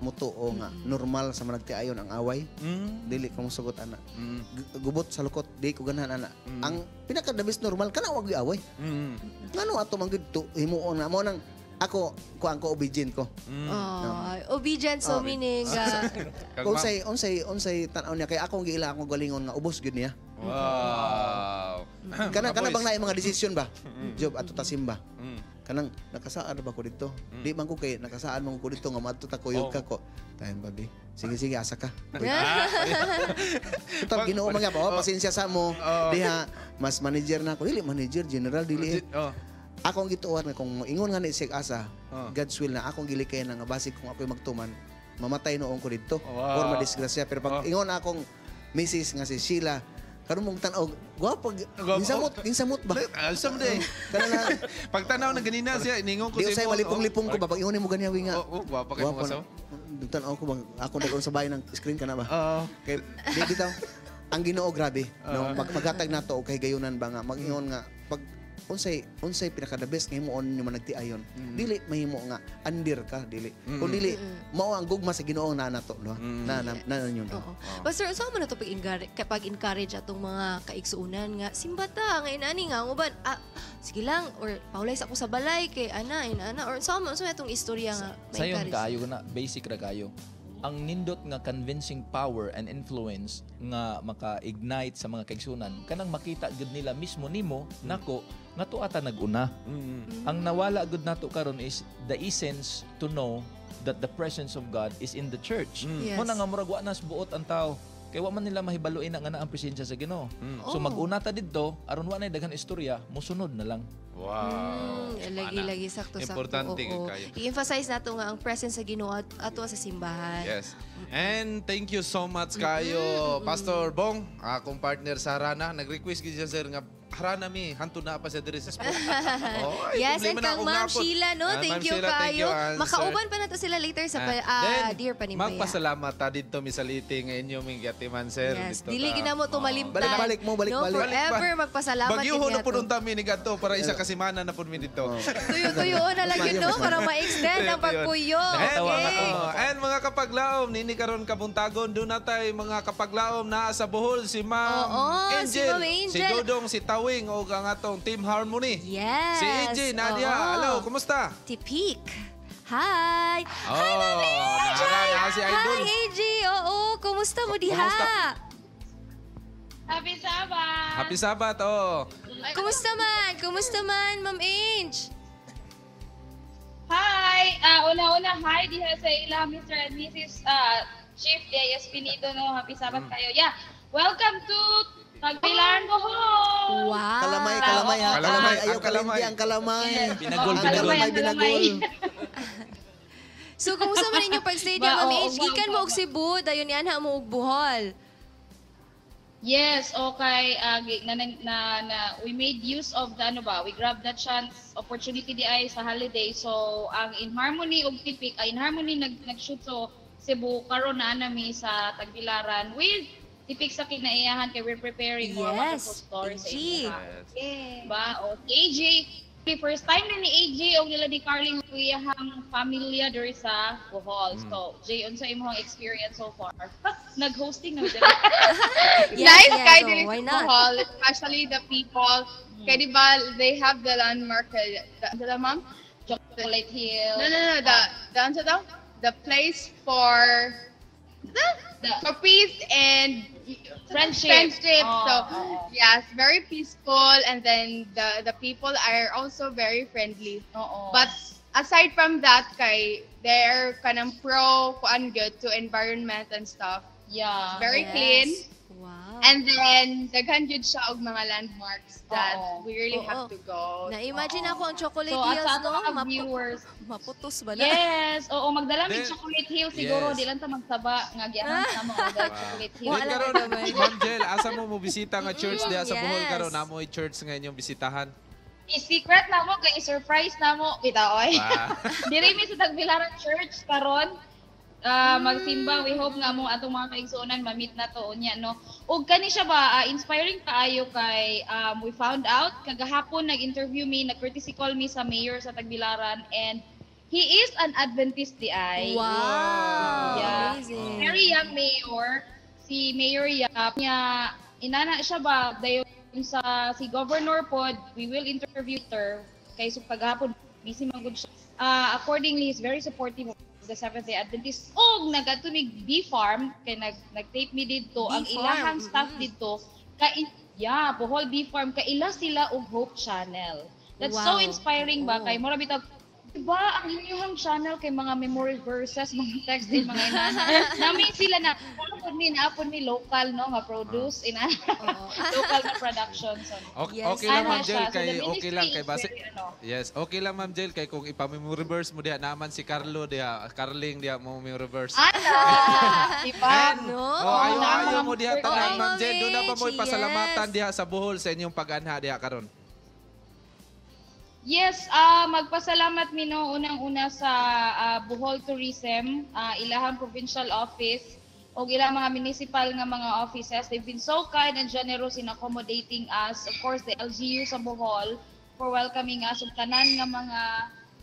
mutuo nga normal sa managtiayon ang away. Dili ko musugot ana. Gubot sa lukot di ko ganahan ana. Ang pinaka the best normal kana wag away. Ngano ato man gid himuon nga mo nang ako kuan ko obedient ko. Obedient so meaning unsay tan-aw niya kay akong giila akong galingon nga ubos gyud niya. Wow. Kana bang naay mga desisyon ba? Job ato ta simba. Kanang nakasaan ba ko dito? Di man ko kay nakasaan man ko dito nga madto ta kuyog ka ko. Tayo babi. Sige asa ka. Tutag Ginoo man gyapon, pasensya sa mo. Diha mas manager na ako. Dili manager, general dili. Akong gituon nga kung ingon nga ni sig asa, God's will na akong gilikay na nga basig kung ako'y magtuman, mamatay noong ko dito or madisgrasya. Pero pag ingon akong Mrs. nga si Sheila, karon mong tan-og, gwapo, ginsamot ba? Alsam day. Kana pag tanaw na ganina siya, iningon ko sa imo. Di usay malipong-lipong ko ba pag ingon mo ganyawi nga. Gwapo kay mo so. Tan-aw ko bang ako dagon sa bahay ng screen kana ba? Kay di bitaw ang Ginoo grabe no maghatag nato og kay gayunan ba nga mag-ingon nga pag unsay pinaka the best nga himuon nyo man nagtiayon. Dili mahimo nga andir ka dili. Kung dili mao ang gugma sa Ginoo na nato no. Na nyo no. Pastor, unsa man nato pag encourage atong mga kaigsuunan nga simbata nga inani nga uban sige lang or paulay sa ako sa balay kay ana or unsa man atong istorya nga sayon kaayo na basic ra kayo. Ang nindot nga convincing power and influence nga maka-ignite sa mga kaigsunan kanang makita gud nila mismo nimo nako ngato ata naguna. Ang nawala gud nato karon is the essence to know that the presence of God is in the church. Mo na nga murag wa nas buot ang tao kay wa man nila mahibaluin nga ang presensya sa Ginoo. So mag-una ta didto aron wa nay daghan istorya mosunod na lang. Wow. Lagi sakto. Importante kayo. I-emphasize nato nga ang presence sa Ginoo ato sa simbahan. Yes. And thank you so much kayo Pastor Bong, akong partner sa Harana. Nag-request gid siya sir nga harana mi hanto na pa sa diri sa spot. Yes, and kang Ma'am Sheila no, thank you kayo. Makauban pa nato sila later sa Dear Panimbaya. Magpasalamat ta didto mi saliti nga inyo ming gatiman sir. Yes, dili ginamo tumalimtan. Balik mo. Forever magpasalamat. Bagyuho na pud unta mi ni gadto para isa ka semana na pud mi dito. Tuyo na lang yun no para ma-extend ang pagpuyo. And mga kapaglaom nini karon Kabuntagon do na tay mga kapaglaom na sa Bohol si Ma'am Angel, si Dodong, si Tawing o ang atong Team Harmony. Yes. Si AJ, Nadia. Hello, kumusta? Tipik. Hi. Hi, Mami AJ. Si Idol. Hi, AJ. Kumusta mo diha? Happy Sabbath. Happy Sabbath, Kumusta man, Ma'am Ange? Hi. Una-una, hi diha sa ila, Mr. and Mrs. Chief D.I.S. Pinito, no? Happy Sabbath kayo. Yeah. Welcome to Pagpilaran Bohol. Wow. Kalamay ha. Ayaw kalamay. Ang kalamay. Binagol. So, kumusta man inyong pag-stay niya, Ma'am Ange? Gikan mo og Cebu, dayon yan ha mo og Bohol. Yes, okay. We made use of the we grabbed the chance opportunity di ay sa holiday. So ang In Harmony og Tipik, In Harmony nag-shoot so Cebu karon na nami sa Tagbilaran with Tipik sa kinaiyahan kay we're preparing more wonderful stories sa inyo. Yes. Ba AJ, first time na ni AJ og nila di Carling kuyahang pamilya diri sa Bohol. So Jay, unsa imong experience so far? Nag-hosting na dili. Nice kay dili sa Bohol, especially the people. Kay di ba they have the landmark the ma'am Chocolate Hill. No, the place for peace and friendship. So yes, very peaceful, and then the people are also very friendly. But aside from that, they're kanang pro kuan good to environment and stuff. Yeah, very clean. Wow. And then daghan jud siya og mga landmarks that we really have to go. Na-imagine ako ang Chocolate So, Hills, at no? mga viewers, maputos ba na? Yes, magdala mi Chocolate Hills siguro, di lang ta magsaba nga giahang sa mga Chocolate Hills. Wala karon Ma'am Jel, asa mo bisita nga church diha sa Bohol karon namoy church nga inyong bisitahan? I-secret na mo, kay i-surprise na mo. Bitaoy. Diri mi sa Tagbilaran Church karon. Magsimba, we hope nga mo atong mga kaigsuonan ma-meet na to unya no. Ug kani siya ba inspiring kaayo kay we found out kagahapon nag-interview me, nag-courtesy call me sa mayor sa Tagbilaran and he is an Adventist DI. Wow! Yeah. Amazing. Very young mayor. Si Mayor Yap niya, inana siya ba, dayon sa si Governor pod, we will interview her. Kay so paghapon, busy man gud siya. Accordingly, he's very supportive of the Seventh-day Adventist. Og nagatunig B-Farm, kay nag-tape me dito, ang ilahang staff dito, Bohol B-Farm, kaila sila og Hope Channel. That's so inspiring ba, kay mura bitag, diba, ang inyong channel kay mga memory verses, mga text din, mga inana. Namin sila na, naapon mi local, no, nga produce, local na production. So, okay lang, Ma'am Jel, kay okay lang, kay base. Yes, okay lang, Ma'am Jel, kay kung ipa-memory reverse mo diha, naman si Carlo diha, Carling diha mo memory reverse. Diba? Ayaw mo diha tanan, Ma'am Jel, doon na ba mo ipasalamatan diha sa Bohol sa inyong pag-anha diha karon? Yes, magpasalamat mi no unang-una sa Bohol Tourism, ilahang provincial office o ilang mga municipal nga mga offices. They've been so kind and generous in accommodating us. Of course, the LGU sa Bohol for welcoming us. Ug tanan nga mga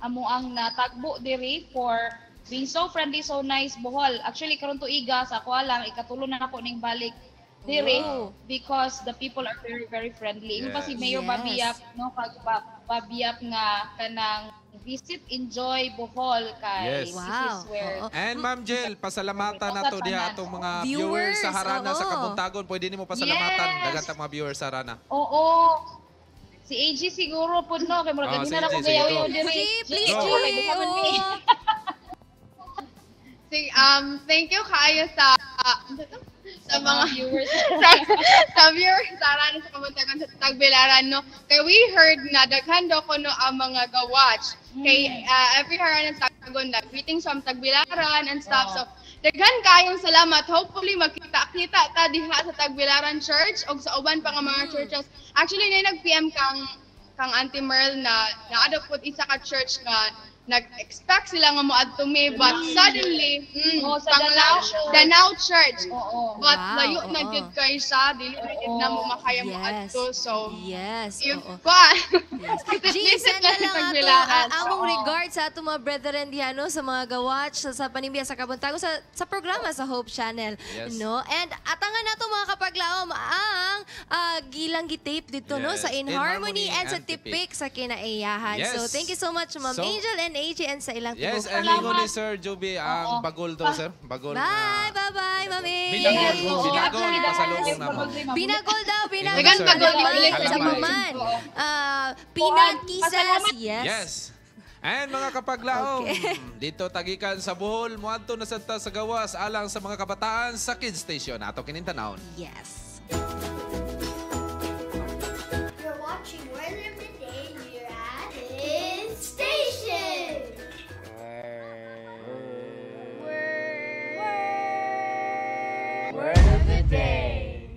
amuang natagbo diri for being so friendly, so nice. Bohol. Actually, karon tuiga sa ako lang ikatulo na ako ning balik diri because the people are very, very friendly. Yung pa si Mayor Babiap, no, Babiap nga kanang visit, enjoy Bohol kay this is where. And Ma'am Jel, pasalamatan na to diha atong mga viewers sa Harana sa Kabuntagon. Pwede nimo pasalamatan daghang ta mga viewers sa Harana. Oo. Si AG siguro po no kay murag na ako gayaw diri. Please, thank you kaayo sa mga viewers sa viewers sa Harana sa Kabuntagon sa Tagbilaran, no, kay we heard na daghan daw ko no ang mga ga-watch kay every Harana sa Tagbilaran, greetings from Tagbilaran and stuff. So daghan kayong salamat. Hopefully magkita-kita ta diha sa Tagbilaran Church o sa uban pa nga mga churches. Actually na nag-PM kang Auntie Merle na naadto pud isa ka church nga nag-expect sila nga moadto me, but suddenly sa Danao Church. But layo na gid kay sa dili na mo makaya moadto. So if send na lang ato among regards sa ato mga brethren diha no, sa mga gawatch sa Panimbaya sa Kabuntagon sa programa sa Hope Channel, no. And atangan nato mga kapaglaom ang gilang gitape dito no sa In Harmony and sa Tipik sa kinaiyahan. So thank you so much Ma'am Angel and AJ and sa ilang Yes, and lingon ni Sir Joby ang bagol daw, sir. Bagol. Bye, Mami. Binagol, pasalubong naman. Binagol daw, Dagan bagol sa paman. Pinagkisas, yes. And mga kapaglaom, dito tagikan sa Bohol, muadto na sa gawas alang sa mga kabataan sa Kids Station. Ato kinintanawon. Yes. You're watching Word of the Day here at Kids Station. Word of the Day.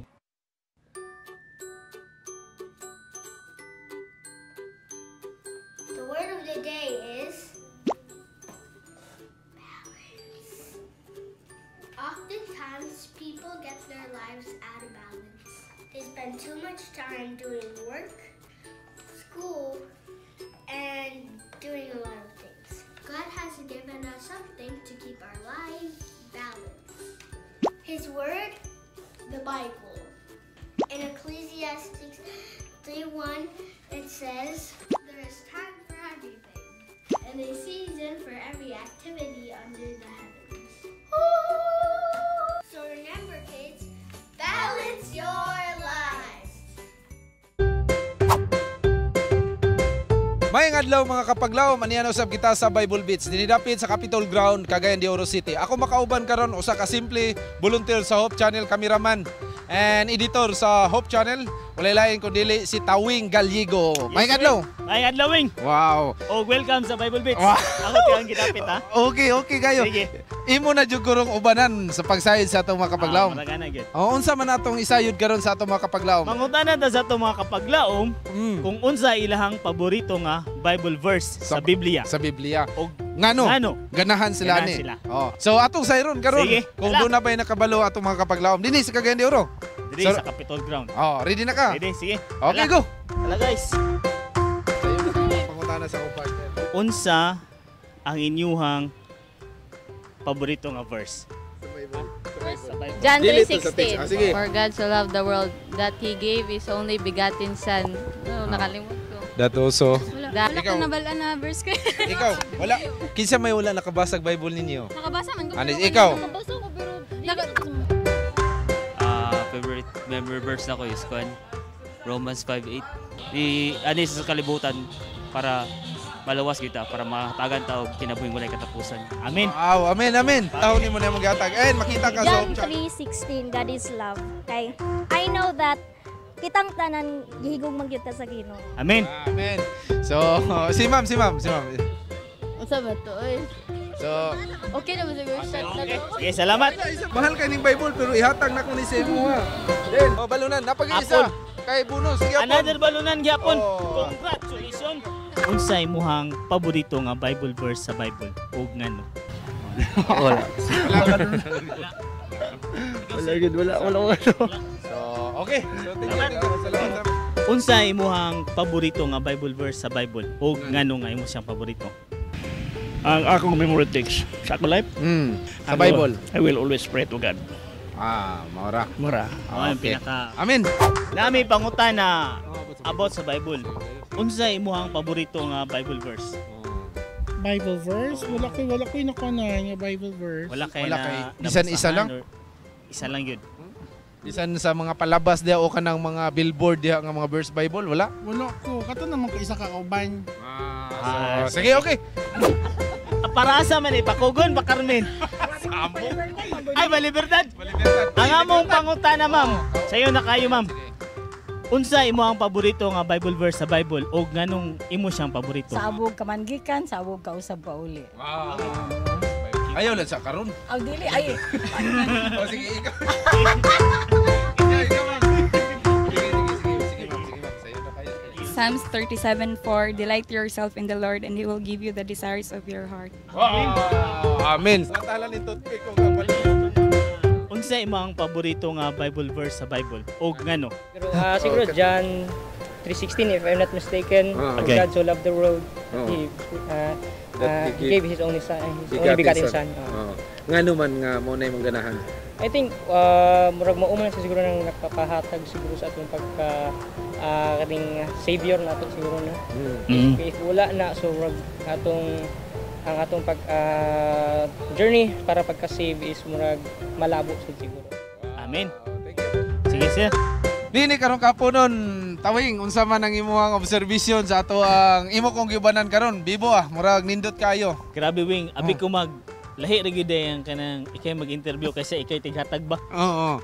The word of the day is balance. Oftentimes, people get their lives out of balance. They spend too much time doing work, school, and doing a lot of things. God has given us something to keep our lives balanced. His word, the Bible. In Ecclesiastes 3:1, it says, there is time for everything, and a season for every activity under the heavens. So remember, kids, balance your lives. Mayang adlaw mga kapaglaw, maniano sab kita sa Bible Beats. Dinidapit sa Capitol Ground, Cagayan de Oro City. Ako makauban karon usa ka simple volunteer sa Hope Channel, cameraman and editor sa Hope Channel. Walay lain kundi si Tawing Gallego. Mayang adlaw. Mayang adlaw, Wing. Wow. Oh, welcome sa Bible Beats. Wow. Ako tiyang gidapit, ha? Okay kayo. Sige. Imo na jud gurong ubanan sa pagsayod sa atong mga kapaglaom. Unsa man atong isayod karon sa atong mga kapaglaom? Mangutana ta sa atong mga kapaglaom kung unsa ilahang paborito nga Bible verse sa Biblia. Sa Biblia. O ngano? Ganahan sila ni. Oh. So atong sayron karon kung doon na bay nakabalo atong mga kapaglaom dinhi sa Cagayan de Oro. Diri sa Capitol Ground. Oh, ready na ka? Ready, sige. Okay, go. Hala guys. Pangutana sa partner. Unsa ang inyuhang paborito nga verse? John Dili to sa 3:16. text. Sige. For God so loved the world that He gave His only begotten Son. Nakalimot ko. That also. Wala Ikaw. ko nabalaan na verse ko. Ikaw, wala. Kinsa may wala nakabasag Bible ninyo? Nakabasa man ko. Anis, ikaw. Nakabasa ko pero Favorite memory verse na ko is Romans 5:8. Anis sa kalibutan para malawas kita, para makatagan taog kinabuhing walay katapusan. Amen. Wow, amen, amen. Taon ni mo na magatag. Ayun, makita ka sa John 3:16, God is love. Kay I know that kitang tanan gihigong magyuta sa Ginoo. Amen. Amen. So, si ma'am. Unsa ba to? So, Okay naman siguro shot na to. Sige, salamat. mahal ka ning Bible pero ihatag na ko ni sa imo ha. Then, balunan, napag-isa. Kay bonus, sige po. Another balunan gyapon. Congratulations. Unsa imong paborito nga Bible verse sa Bible? Ug ngano? Wala. Wala. So, okay. So, salamat. Unsa imong paborito nga Bible verse sa Bible? Ug ngano nga imo siyang paborito? Ang akong memory text sa akong life, sa Bible. I will always pray to God. Maura. Ang Okay. pinaka Amen. Nami pangutana about sa Bible. Unsa imong paborito nga Bible verse? Bible verse? Wala ko nakuha nga Bible verse. Wala kay Wala kay- isa lang? Isa lang yun. Bisan sa mga palabas diha o kanang mga billboard diha nga mga verse Bible, wala? Wala ko. Kato naman ko isa ka kauban. So, sige, okay. Para sa man pakugon ba Carmen? Ay, Baliberdad. Ang among pangutana, ma'am. Sayo na kayo, ma'am. Unsa imo ang paborito nga Bible verse sa Bible o nganong imo siyang paborito? Sabog kamangikan, sabog kausab pa uli. Ayaw lang sa karon. Aw dili ay. O sige, ikaw. Psalms 37:4, delight yourself in the Lord and He will give you the desires of your heart. Amen. Unsa imo ang paborito nga Bible verse sa Bible o ngano? Pero siguro John 3:16 if I'm not mistaken. Okay. God so loved the world. He gave His only son, His only begotten son. Ngano man nga mo na imong ganahan? I think murag mauman sa siguro nang nakapahatag siguro sa atong pagka kaning savior nato siguro na. If wala na so murag ang atong pag journey para pagka-save is murag malabo sad siguro. Amen. Sige sir. Dini karong kaponon tawing unsa man ang imong observation sa ato ang imo kong gibanan karon bibo murag nindot kayo. Grabe wing abi ko mag lahi ra gyud ang kanang ikay mag-interview kasi ikay tighatag ba? Oo.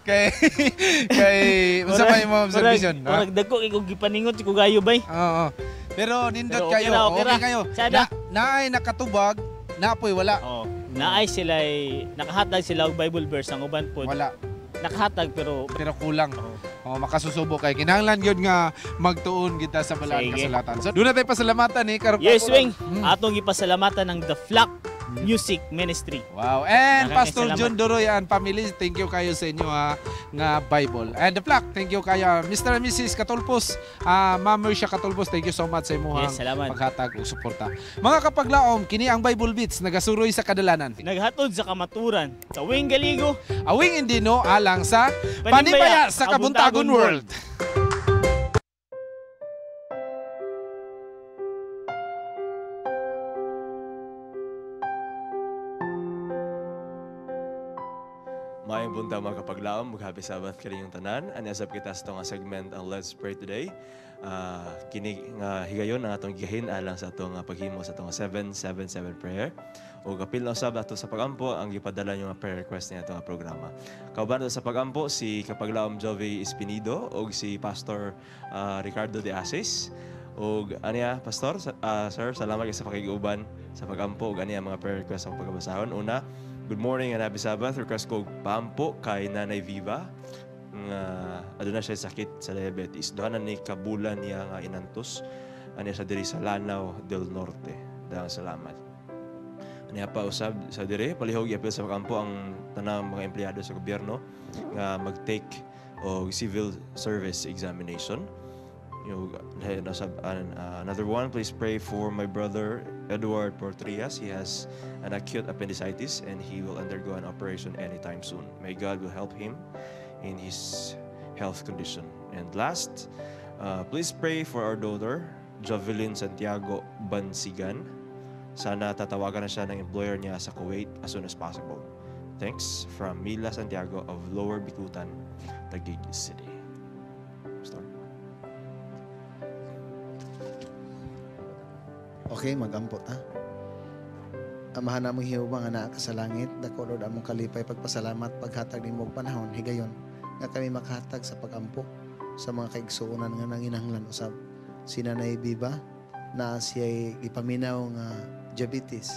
kay unsa man imong observation? Murag dagko ikog gipaningot ko gayo bay. Oo. Pero nindot okay kayo. Okay kayo. Naay nakatubag, naapoy wala. Oo. Naay sila nakahatag sila og Bible verse ang uban pod. Wala. Nakahatag pero kulang. Makasusubo kay kinahanglan gyud nga magtuon kita sa balaan kasulatan. So doon na tayo pasalamatan ni karong Yes, wing. Atong gipasalamatan ng The Flock Music Ministry. Wow. And Pastor John Doroy and family, thank you kayo sa inyo nga Bible. And The Flock, thank you kayo Mr. and Mrs. Katulpos, Ma'am Mercia Katulpos, thank you so much sa imong paghatag ug suporta. Mga kapaglaom, kini ang Bible Beats nagasuroy sa kadalanan. Naghatod sa kamaturan. Tawing galigo, awing indino alang sa Panimbaya sa Kabuntagon World. Maayong bunta mga kapaglaom, mag-happy Sabbath kaninyong tanan. Anyasap kita sa itong segment ang Let's Pray Today. Kini nga higayon ang atong gigahin alang sa atong paghimo sa itong 777 prayer. O kapil na usab ato sa pagampo ang gipadala yung prayer request niya itong programa. Kauban sa pagampo si kapaglaom Jovi Espinido o si Pastor Ricardo de Asis. O aniya, Pastor, Sir, salamat kayo sa pakiguban sa pagampo o aniya mga prayer request ang pagkabasahon. Una, good morning and happy Sabbath. Request ko paampo kay Nanay Viva. Aduna siya sakit sa diabetes. Dohanan ni kabulan niya nga inantos. Aniya sa diri sa Lanao del Norte. Dalang salamat. Aniya pa usab sa diri palihog i-appeal sa kampo ang tanang mga empleyado sa gobyerno nga mag-take og civil service examination. Another one, please pray for my brother Edward Portrias. He has an acute appendicitis and he will undergo an operation anytime soon. May God will help him in his health condition. And last, please pray for our daughter Jovelyn Santiago Bansigan. Sana tatawagan na siya ng employer niya sa Kuwait as soon as possible. Thanks from Mila Santiago of Lower Bikutan, Taguig City. Start. Okay, mag-ampot ha. Amahan namong hiubang anak ka sa langit, dako Lord among kalipay pagpasalamat paghatag nimo og panahon higayon nga kami makahatag sa pagampo sa mga kaigsuonan nga nanginahanglan usab. Si Nanay Biba na siya'y ipaminaw nga diabetes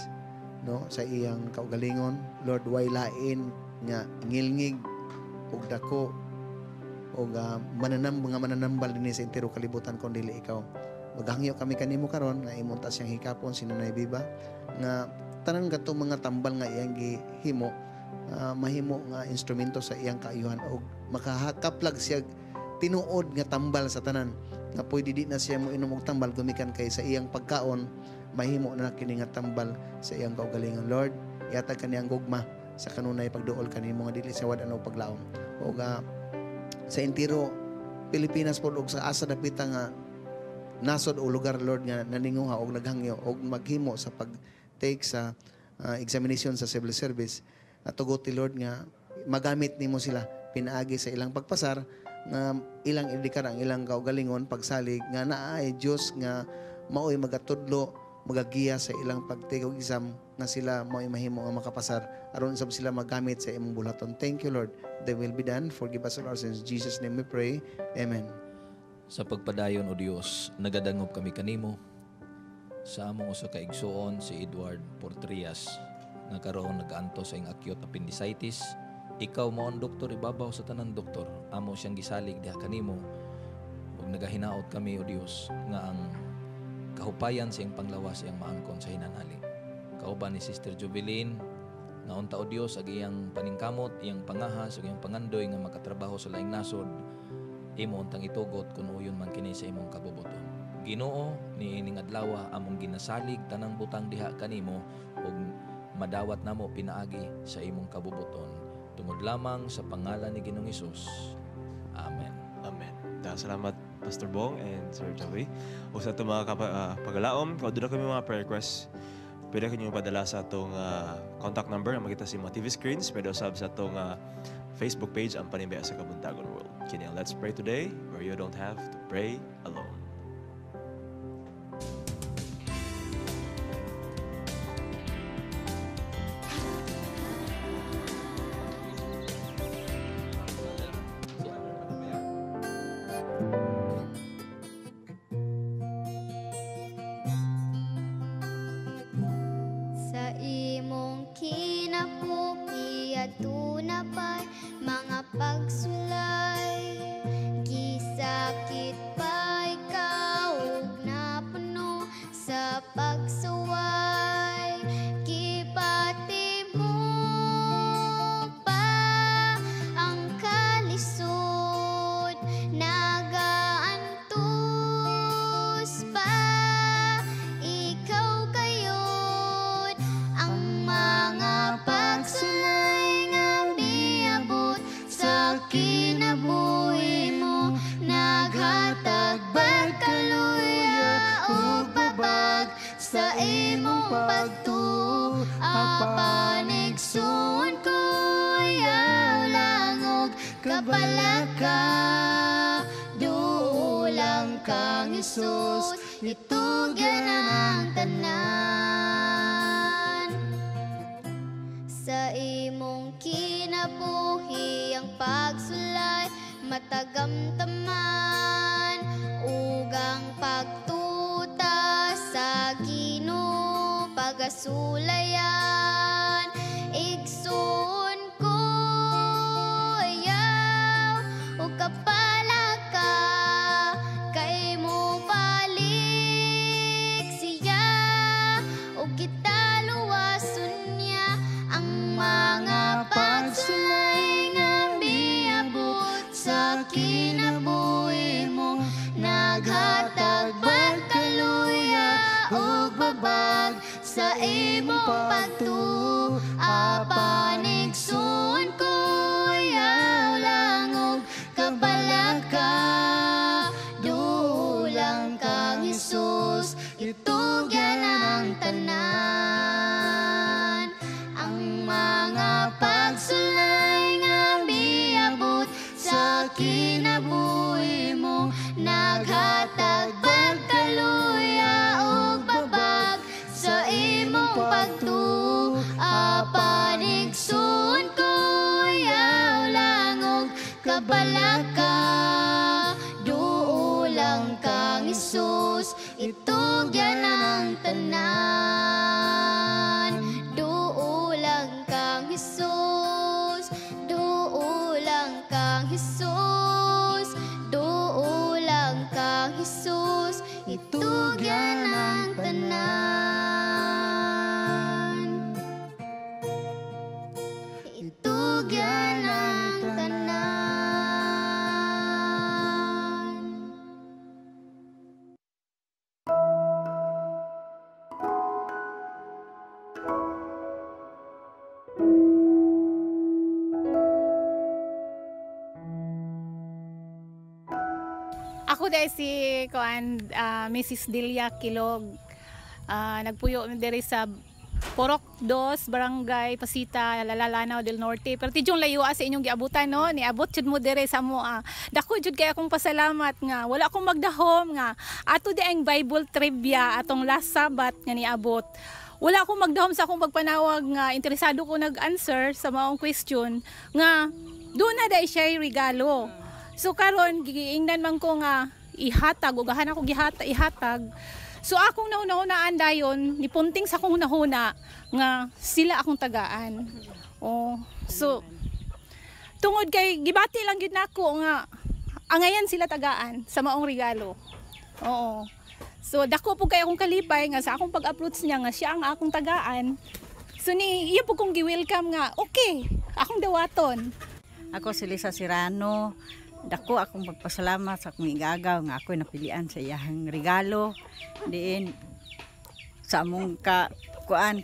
no sa iyang kaugalingon. Lord, way lain nga ngilngig og dako og mga mananambal dinhi sa entero kalibutan kon dili ikaw. Maghangyo kami kanimo karon nga imong ta siyang hikapon si Nanay Biba nga tanan kadto mga tambal nga iyang gihimo mahimo nga instrumento sa iyang kaayuhan og makahakaplag siya tinuod nga tambal sa tanan nga pwede di na siya mo inom og tambal gumikan kay sa iyang pagkaon mahimo na kini nga tambal sa iyang kaugalingon. Lord, ihatag kaniyang gugma sa kanunay pagduol kanimo nga dili sa wad ano paglaom og sa entero Pilipinas pod og sa asa dapita nga nasod o lugar Lord nga naninguha og naghangyo og maghimo sa pag-take sa examination sa civil service. Natuguti Lord nga magamit nimo sila pinaagi sa ilang pagpasar nga ilang indikar ang ilang kaugalingon pagsalig nga naay Dios nga maoy magatudlo magagiya sa ilang pag-take og exam nga sila maoy mahimo nga makapasar aron sab sila magamit sa imong bulaton. Thank you Lord. They will be done. Forgive us all our sins. In Jesus' name we pray. Amen. Sa pagpadayon o Dios, nagadangop kami kanimo sa among usa ka igsuon si Edward Portrias nga karon nagaanto sa ing acute appendicitis. Ikaw mao ang doktor ibabaw sa tanan doktor. Amo siyang gisalig diha kanimo ug nagahinaot kami o Dios nga ang kahupayan sa iyang panglawas iyang maangkon sa hinanali. Kauban ni Sister Jovelyn nga unta o Dios ag iyang paningkamot, iyang pangahas ug iyang pangandoy nga makatrabaho sa laing nasod. Imo untang itugot kun uyon man kini sa imong kabubuton. Ginoo, niining adlaw among ginasalig tanang butang diha kanimo ug madawat namo pinaagi sa imong kabubuton. Tungod lamang sa pangalan ni Ginoong Hesus. Amen. Amen. Salamat Pastor Bong and Sir Joey. O sa itong mga pagalaom, kung doon kami mga prayer requests, pwede kayo padala sa itong contact number na makita sa mga TV screens. Pwede usab sa itong Facebook page ang Panimbaya sa Kabuntagon World. Kini, let's pray today where you don't have to pray alone. Sa imong kinabuhi at tunapay mga pagsulay gisakit pa ikaw ug napuno sa pagsuway gipati mo pa ang kalisod nagaantos pa ikaw kayod ang mga pagsulay nga miabot sa kinabuhi mo naghatag pagkaluya ug babag sa imong pagtuo apanigsuon ko yaw lang og kabalaka duulang kang Hesus itugyan ang tanan sa imong kinabuhi ang pagsulay matagamtaman ugang pagtuta sa Ginoo pagasulayan igsoon ko yaw o kapalaka kay mo balik siya o kita luwason niya ang mga pagsulay nga miabot sa kinabuhi sa imong pagtuo. Panikson ko yaw langog kapalaka. Dulang kang Jesus, itugyan ang tanan. Ang mga pagsulay nga miabot sa kinabuhi mo, naghatag pagkaluya o babag sa imong pagtuo. Panikson ko yaw langog kabalaka. Duulang kang Jesus, itugyan ang tanan. Duulang kang Jesus, duulang kang Jesus, duulang kang Jesus, itugyan ang tanan. Itugyan ang tanan. Ako dahil si Mrs. Delia Kilog. Nagpuyo diri sa Porok 2, Barangay Pasita, Lalalanaw del Norte. Pero tidyong layo sa inyong giabutan, no? Niabot jud mo diri sa mo. Dako jud kay akong pasalamat nga wala akong magdahom nga ato di ang Bible trivia atong last Sabat nga niabot. Wala akong magdahom sa akong pagpanawag nga interesado ko nag-answer sa maong question nga doon na dai siya regalo. So karon giingnan man ko nga ihatag, ugahan ako ihatag. So akong nauna-unaan dayon, nipunting sa akong nahuna nga sila akong tagaan. Oh, so tungod kay gibati lang gid nako nga angayan sila tagaan sa maong regalo. Oo. So dako po kay akong kalipay nga sa akong pag-approach niya nga siya ang akong tagaan. So iya po kong gi-welcome nga, okay, akong dawaton. Ako si Lisa Sirano. Dako akong magpasalamat sa akong igagaw nga ako'y napilian sa iyahang regalo. Diin sa among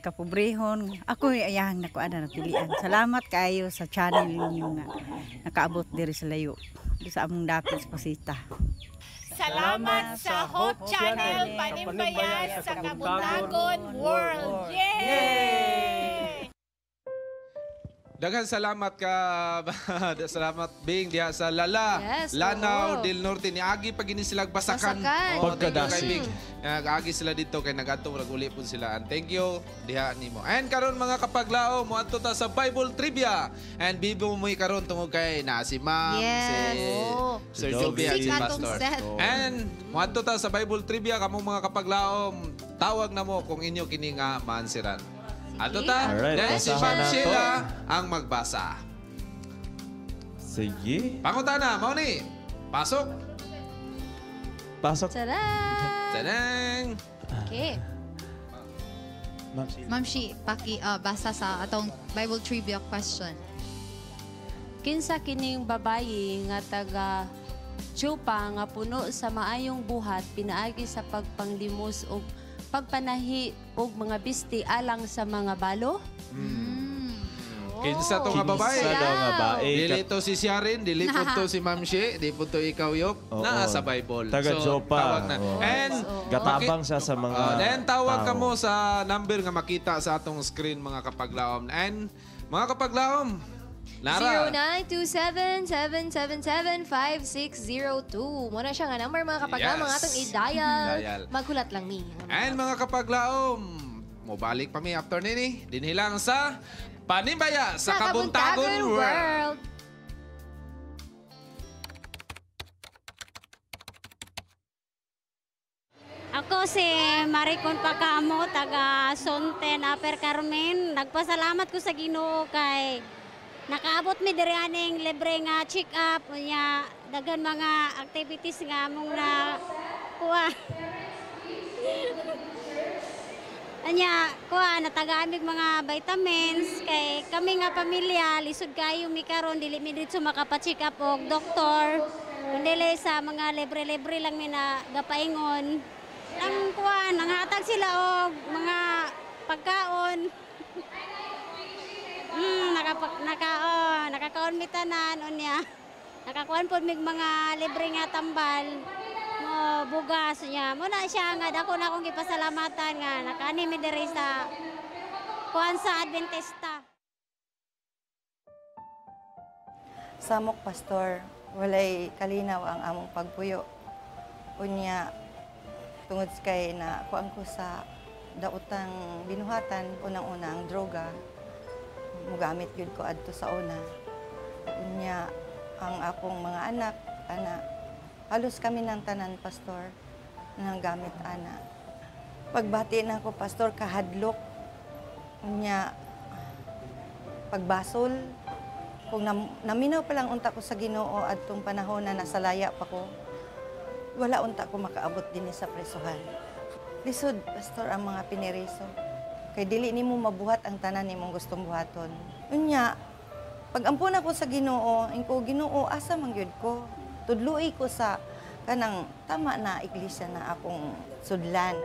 kapobrehon, ako'y iyahang nakuan na napilian. Salamat kayo sa channel ninyo nga nakaabot diri sa layo. Sa among dapit sa Pasita. Salamat sa Hot Channel Panimbaya sa Kabuntagon World. Yay! Daghang salamat ka. Salamat Bing diha sa Lala. Yes, Lanaw oo. del Norte ni agi pa gini sila basakan. Pagkadasi. Agi sila dito kay nagadto ug uli pud sila. And thank you diha nimo. And karon mga kapaglao mo adto ta sa Bible trivia. And bibo mo karon tungod kay na si Ma'am, Yes. si Oo. Sir Joby at si Sik atong Pastor. set. And mo adto ta sa Bible trivia kamong mga kapaglaom tawag na mo kung inyo kini nga maansiran. Ato ta, Alright, dahil si basahan Ma'am na to. Sheila ang magbasa. Sige. Pangutana, mao ni. Pasok. Pasok. Tadaan! Tadang! Okay. Ma'am Shi, basa sa atong Bible trivia question. Kinsa kining babayi nga taga Chupa nga puno sa maayong buhat pinaagi sa pagpanglimos o pagpanahi og mga bisti alang sa mga balo? Kinsa to nga babae? Kinsa daw nga babae? Dili to si Siarin, dili po to si Ma'am Shi, di po to ikaw Yop. Naa sa Bible. Taga Jopa. Tawag na. Oo. And Gatabang siya sa mga then tawag ka tao. mo sa number nga makita sa atong screen mga kapaglaom. And mga kapaglaom, Lara. 0927-777-5602. Muna siya nga number mga kapaglaom, Yes. mga atong i-dial. Dial. Magkulat lang mi. And mga kapaglaom, mobalik pa mi after nini. Dinhilang sa Panimbaya sa Kabuntagon World. Ako si Maricon Pacamo, taga Sonten, Upper Carmen. Nagpasalamat ko sa Ginoo kay nakaabot mi diri aning libre nga check-up, nya dagan mga activities nga among na kuha. Anya, kuha natagaan mig mga vitamins kay kami nga pamilya lisod kayo mi karon dili mi dito makapa-check up og doktor. Kundi sa mga libre-libre lang mi na gapaingon. Ang kuha nanghatag sila og mga pagkaon. Nakakaon mi tanan unya. Nakakuan pod mig mga libre nga tambal. Mo bugas niya. Mo na siya nga dako na akong gipasalamatan nga nakani mi diri sa kuan sa Adventista. Samok pastor, walay kalinaw ang among pagpuyo. Unya tungod kay na kuan ko sa daotang binuhatan unang-unang droga. Mugamit gyud ko adto sa una. Unya ang akong mga anak ana halos kami ng tanan pastor nang gamit ana. Pagbati na ko pastor kahadlok. Unya pagbasol kung naminaw pa lang unta ko sa Ginoo adtong panahon na nasa laya pa ko. Wala unta ko makaabot din sa presohan. Lisod pastor ang mga piniriso. Kay dili nimo mabuhat ang tanan nimong gustong buhaton. Unya, pag ampun ako sa Ginoo, ingko Ginoo asa man gyud ko. Tudluy ko sa kanang tama na iglesia na akong sudlan.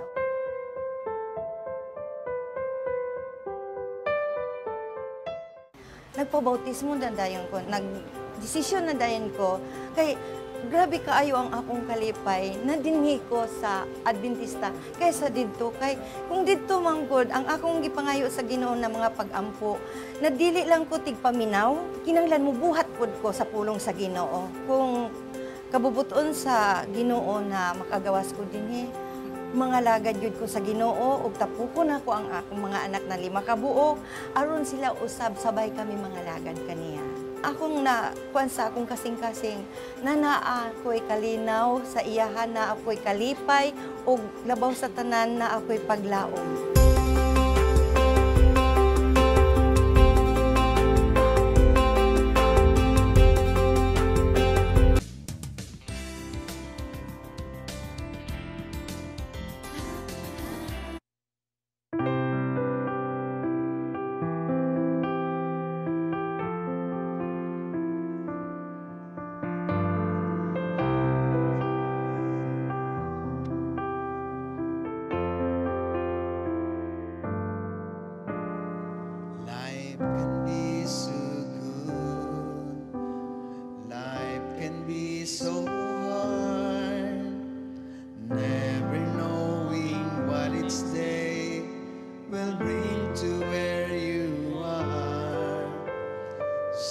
Nagpabautismo na dayon ko, nagdesisyon na dayon ko kay grabe kaayo ang akong kalipay na dinhi ko sa Adventista kaysa didto kay kung didto manggod ang akong gipangayo sa Ginoo na mga pag-ampo na dili lang ko tigpaminaw kinahanglan mo buhat pod ko sa pulong sa Ginoo kung kabubuton sa Ginoo na makagawas ko dinhi mga lagad yun ko sa Ginoo ug tapukon ako ang akong mga anak na 5 ka buok aron sila usab sabay kami mga lagad kaniya. Akong na kuan sa akong kasing-kasing na naa ako'y kalinaw sa iyahan na ako'y kalipay ug labaw sa tanan na ako'y paglaom.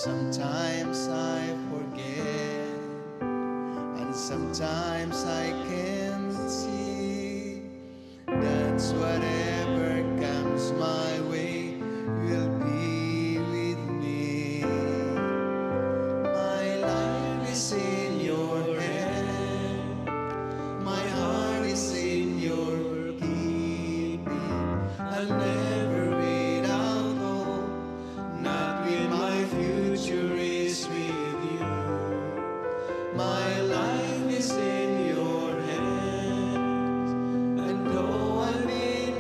Sometimes I forget, and sometimes I can't see. That's whatever comes my way will be with me. My life is in your hand, my heart is in your keeping. I'll never without hope, not when my future is with you. My life is in your hands, and though I'm in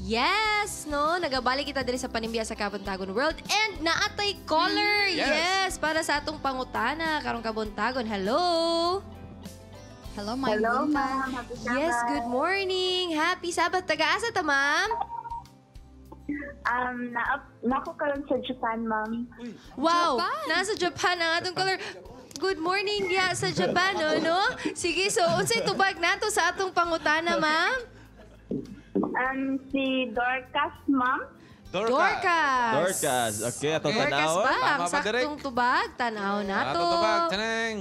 Yes, no? Nagabalik kita diri sa Panimbaya sa Kabuntagon World. And naatay caller. Yes, para sa atong pangutana karong Kabuntagon. Hello. Hello, my Hello, Bunta. ma'am. Happy Yes, Sabbath. good morning. Happy Sabbath. Taga-asa ta, ma'am? Nako karon sa Japan, ma'am. Wow, nasa Japan ang atong caller. Good morning diya sa Japan, no? Sige, so unsay tubag nato sa atong pangutana, ma'am? Si Dorcas, ma'am. Dorcas. Okay, atong Dorcas tanaw. ba? Ang Tama ba, Derek? saktong tubag. Tanaw nato. Atong tubag, taneng.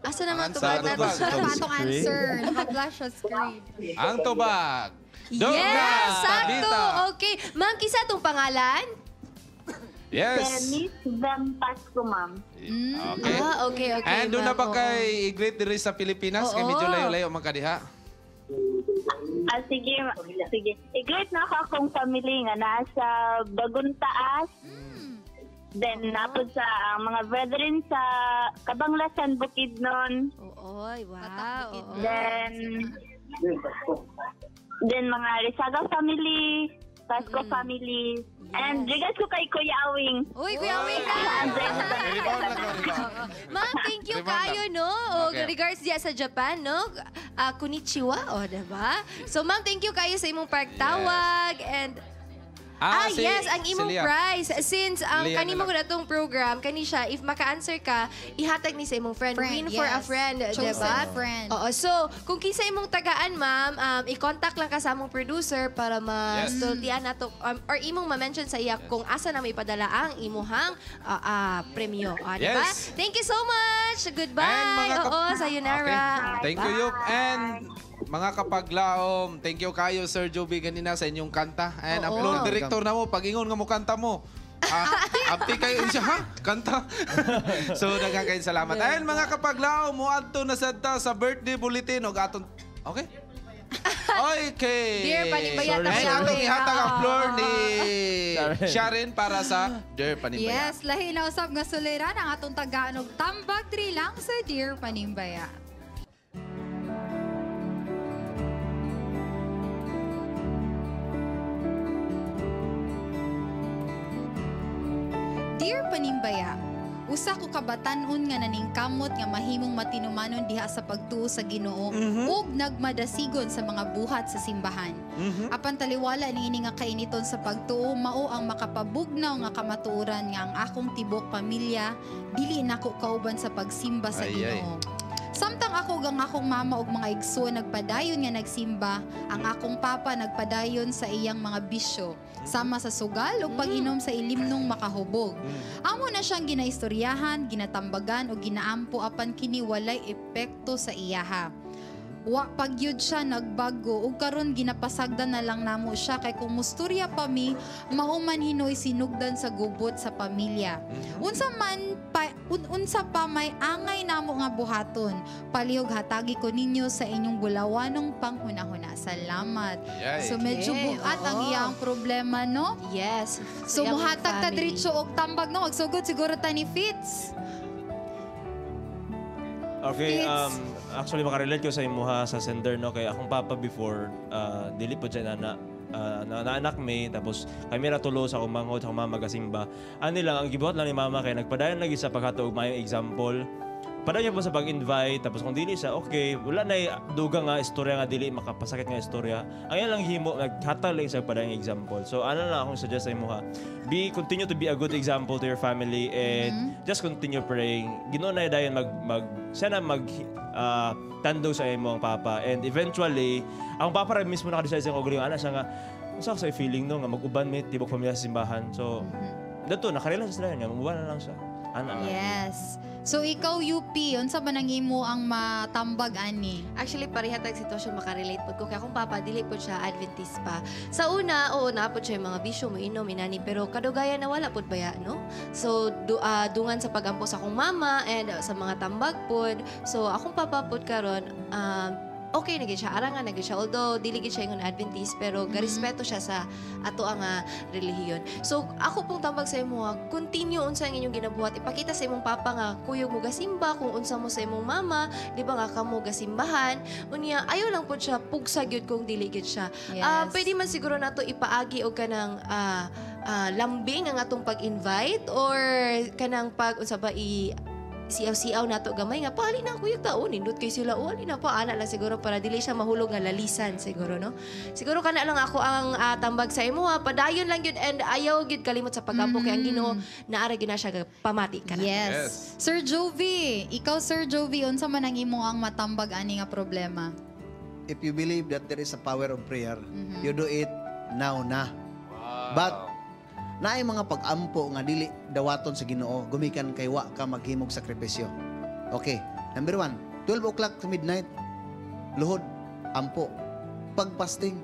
Asa naman Ang tubag nato? Atong answer. Naka-flash sa screen. Ang tubag. Yes, sakto. Tabita. Okay. Ma'am, kisa itong pangalan? Yes. Dennis Van Pasco, ma'am. Okay. Okay. And doon na ma'am, ba kay i-greet diri sa Pilipinas? Kay medyo layo-layo man kadiha. Sige. I-greet na ako akong family nga nasa Baguntaas. Then, napod sa mga brethren sa Kabanglasan, Bukidnon. Oy, wow. Then, mga Risaga family, Pasco family, and regards ko kay Kuya Awing. Uy, Kuya Awing ka! Ma'am, thank you kayo, no? Okay. Regards diya sa Japan, no? Konnichiwa, diba? So, ma'am, thank you kayo sa imong pagtawag and yes, ang imong prize. Since kanimo ko na itong program, kani siya, if maka-answer ka, ihatag ni sa imong friend. Win for a friend, Chosen diba? friend. Oo, so, kung kinsa imong tagaan, ma'am, i-contact lang ka sa among producer para ma-stoltian nato or imong ma-mention sa iya kung asa na may padala ang imuhang premyo. Diba? Yes. Thank you so much. Goodbye. Sayonara. Okay. Thank you, Yup. And mga kapaglaom, thank you kayo, Sir Joby, ganina sa inyong kanta. And ang floor director na mo, pag-ingon nga mo kanta mo. Abti kayo siya, ha? Kanta. So, daghang kayong salamat. And mga kapaglaom, mo adto na sa birthday bulletin o gaton. Okay? Okay. Dear Panimbaya, And atong ihatag ang floor ni Sharon para sa Dear Panimbaya. Yes, lahi na usab nga suliran ang atong tagaan og tambag 3 lang sa Dear Panimbaya. Dear Panimbaya, usa ko kabatan-on nga naningkamot nga mahimong matinumanon diha sa pagtuo sa Ginoo ug nagmadasigon sa mga buhat sa simbahan. Apan taliwala niini nga kainiton sa pagtuo mao ang makapabugnaw nga kamatuoran nga ang akong tibok pamilya dili nako kauban sa pagsimba sa Ginoo. Samtang ako gang akong mama ug mga igso nagpadayon nga nagsimba, ang akong papa nagpadayon sa iyang mga bisyo, sama sa sugal ug pag-inom sa ilimnong makahubog. Amo na siyang ginaistoryahan, ginatambagan ug ginaampo apan kini walay epekto sa iyaha. Wa pagyud siya nagbago ug karon ginapasagdan na lang namo siya kay kung musturya pa mi mauman hinoy sinugdan sa gubot sa pamilya. Unsa pa may angay namo nga buhaton, palihog hatagi ko ninyo sa inyong bulawanong panghunahuna. Salamat. Yay. So medyo buhat ang iyang problema, no? Yes. So muhatag ta diretso og tambag no, magsugod siguro ta ni Fitz. Okay, actually makarelate ko sa imuha sa sender, no? Kaya akong papa before, dili po dyan naanak may, tapos kami ratulo sa umangod, sa mama magasimba. Ano lang, ang gibuhat lang ni mama kaya nagpadayon lagi sa pagkataog mayong example. Padayon po sa pag-invite, tapos kung dili siya, okay, wala na duga nga istorya nga dili, makapasakit nga istorya. Ang yan lang himo, naghatag lang sa padayong example. So ano lang akong suggest sa imuha, continue to be a good example to your family and just continue praying. Ginoo na dayon sana tandog sa imong papa, and eventually ang papa rin mismo nakadecide sa kong anak siya nga usa sa feeling no nga mag-uban mi tibok pamilya sa simbahan. So dato nakarela sa sila nga mag-uban na lang siya. Yes. So ikaw UP, unsa ba nang imo ang matambag ani? Actually parehatag sitwasyon makarelate pod ko kay akong papa dili pod siya Adventist pa. Sa una, oo na pod siya mga bisyo mo inom inani pero kadugayan na wala pod baya no. So dungan sa pagampo sa akong mama and sa mga tambag pod. So akong papa pod karon okay na gid siya, arangan na gid siya. Although dili gid siya ingon Adventist, pero garespeto siya sa ato ang relihiyon. So ako pong tambag sa imo, continue unsa ang inyong ginabuhat. Ipakita sa imong papa nga kuyog mo gasimba, kung unsa mo sa imong mama, di ba nga kamo gasimbahan. Unya ayo lang po siya pugsa gyud kung dili gid siya. Yes. Pwede man siguro nato ipaagi og kanang lambing ang atong pag-invite or kanang pag unsa ba siaw-siaw nato gamay nga pali na kuyog taon nindot kay sila ali na pa ana lang siguro para dili siya mahulog nga lalisan siguro no. Siguro kana lang ako ang tambag sa imo padayon lang gyud and ayaw gyud kalimot sa pagampo kay ang Ginoo naara gyud na siya pamati kana. Yes. Sir Jovi, ikaw Sir Jovi unsa man ang imo ang matambag ani nga problema? If you believe that there is a power of prayer, you do it now na. But naay mga pag-ampo nga dili dawaton sa Ginoo, gumikan kay wa ka maghimog sakripisyo. Okay, number 1, 12 o'clock to midnight, luhod, ampo, pag-fasting.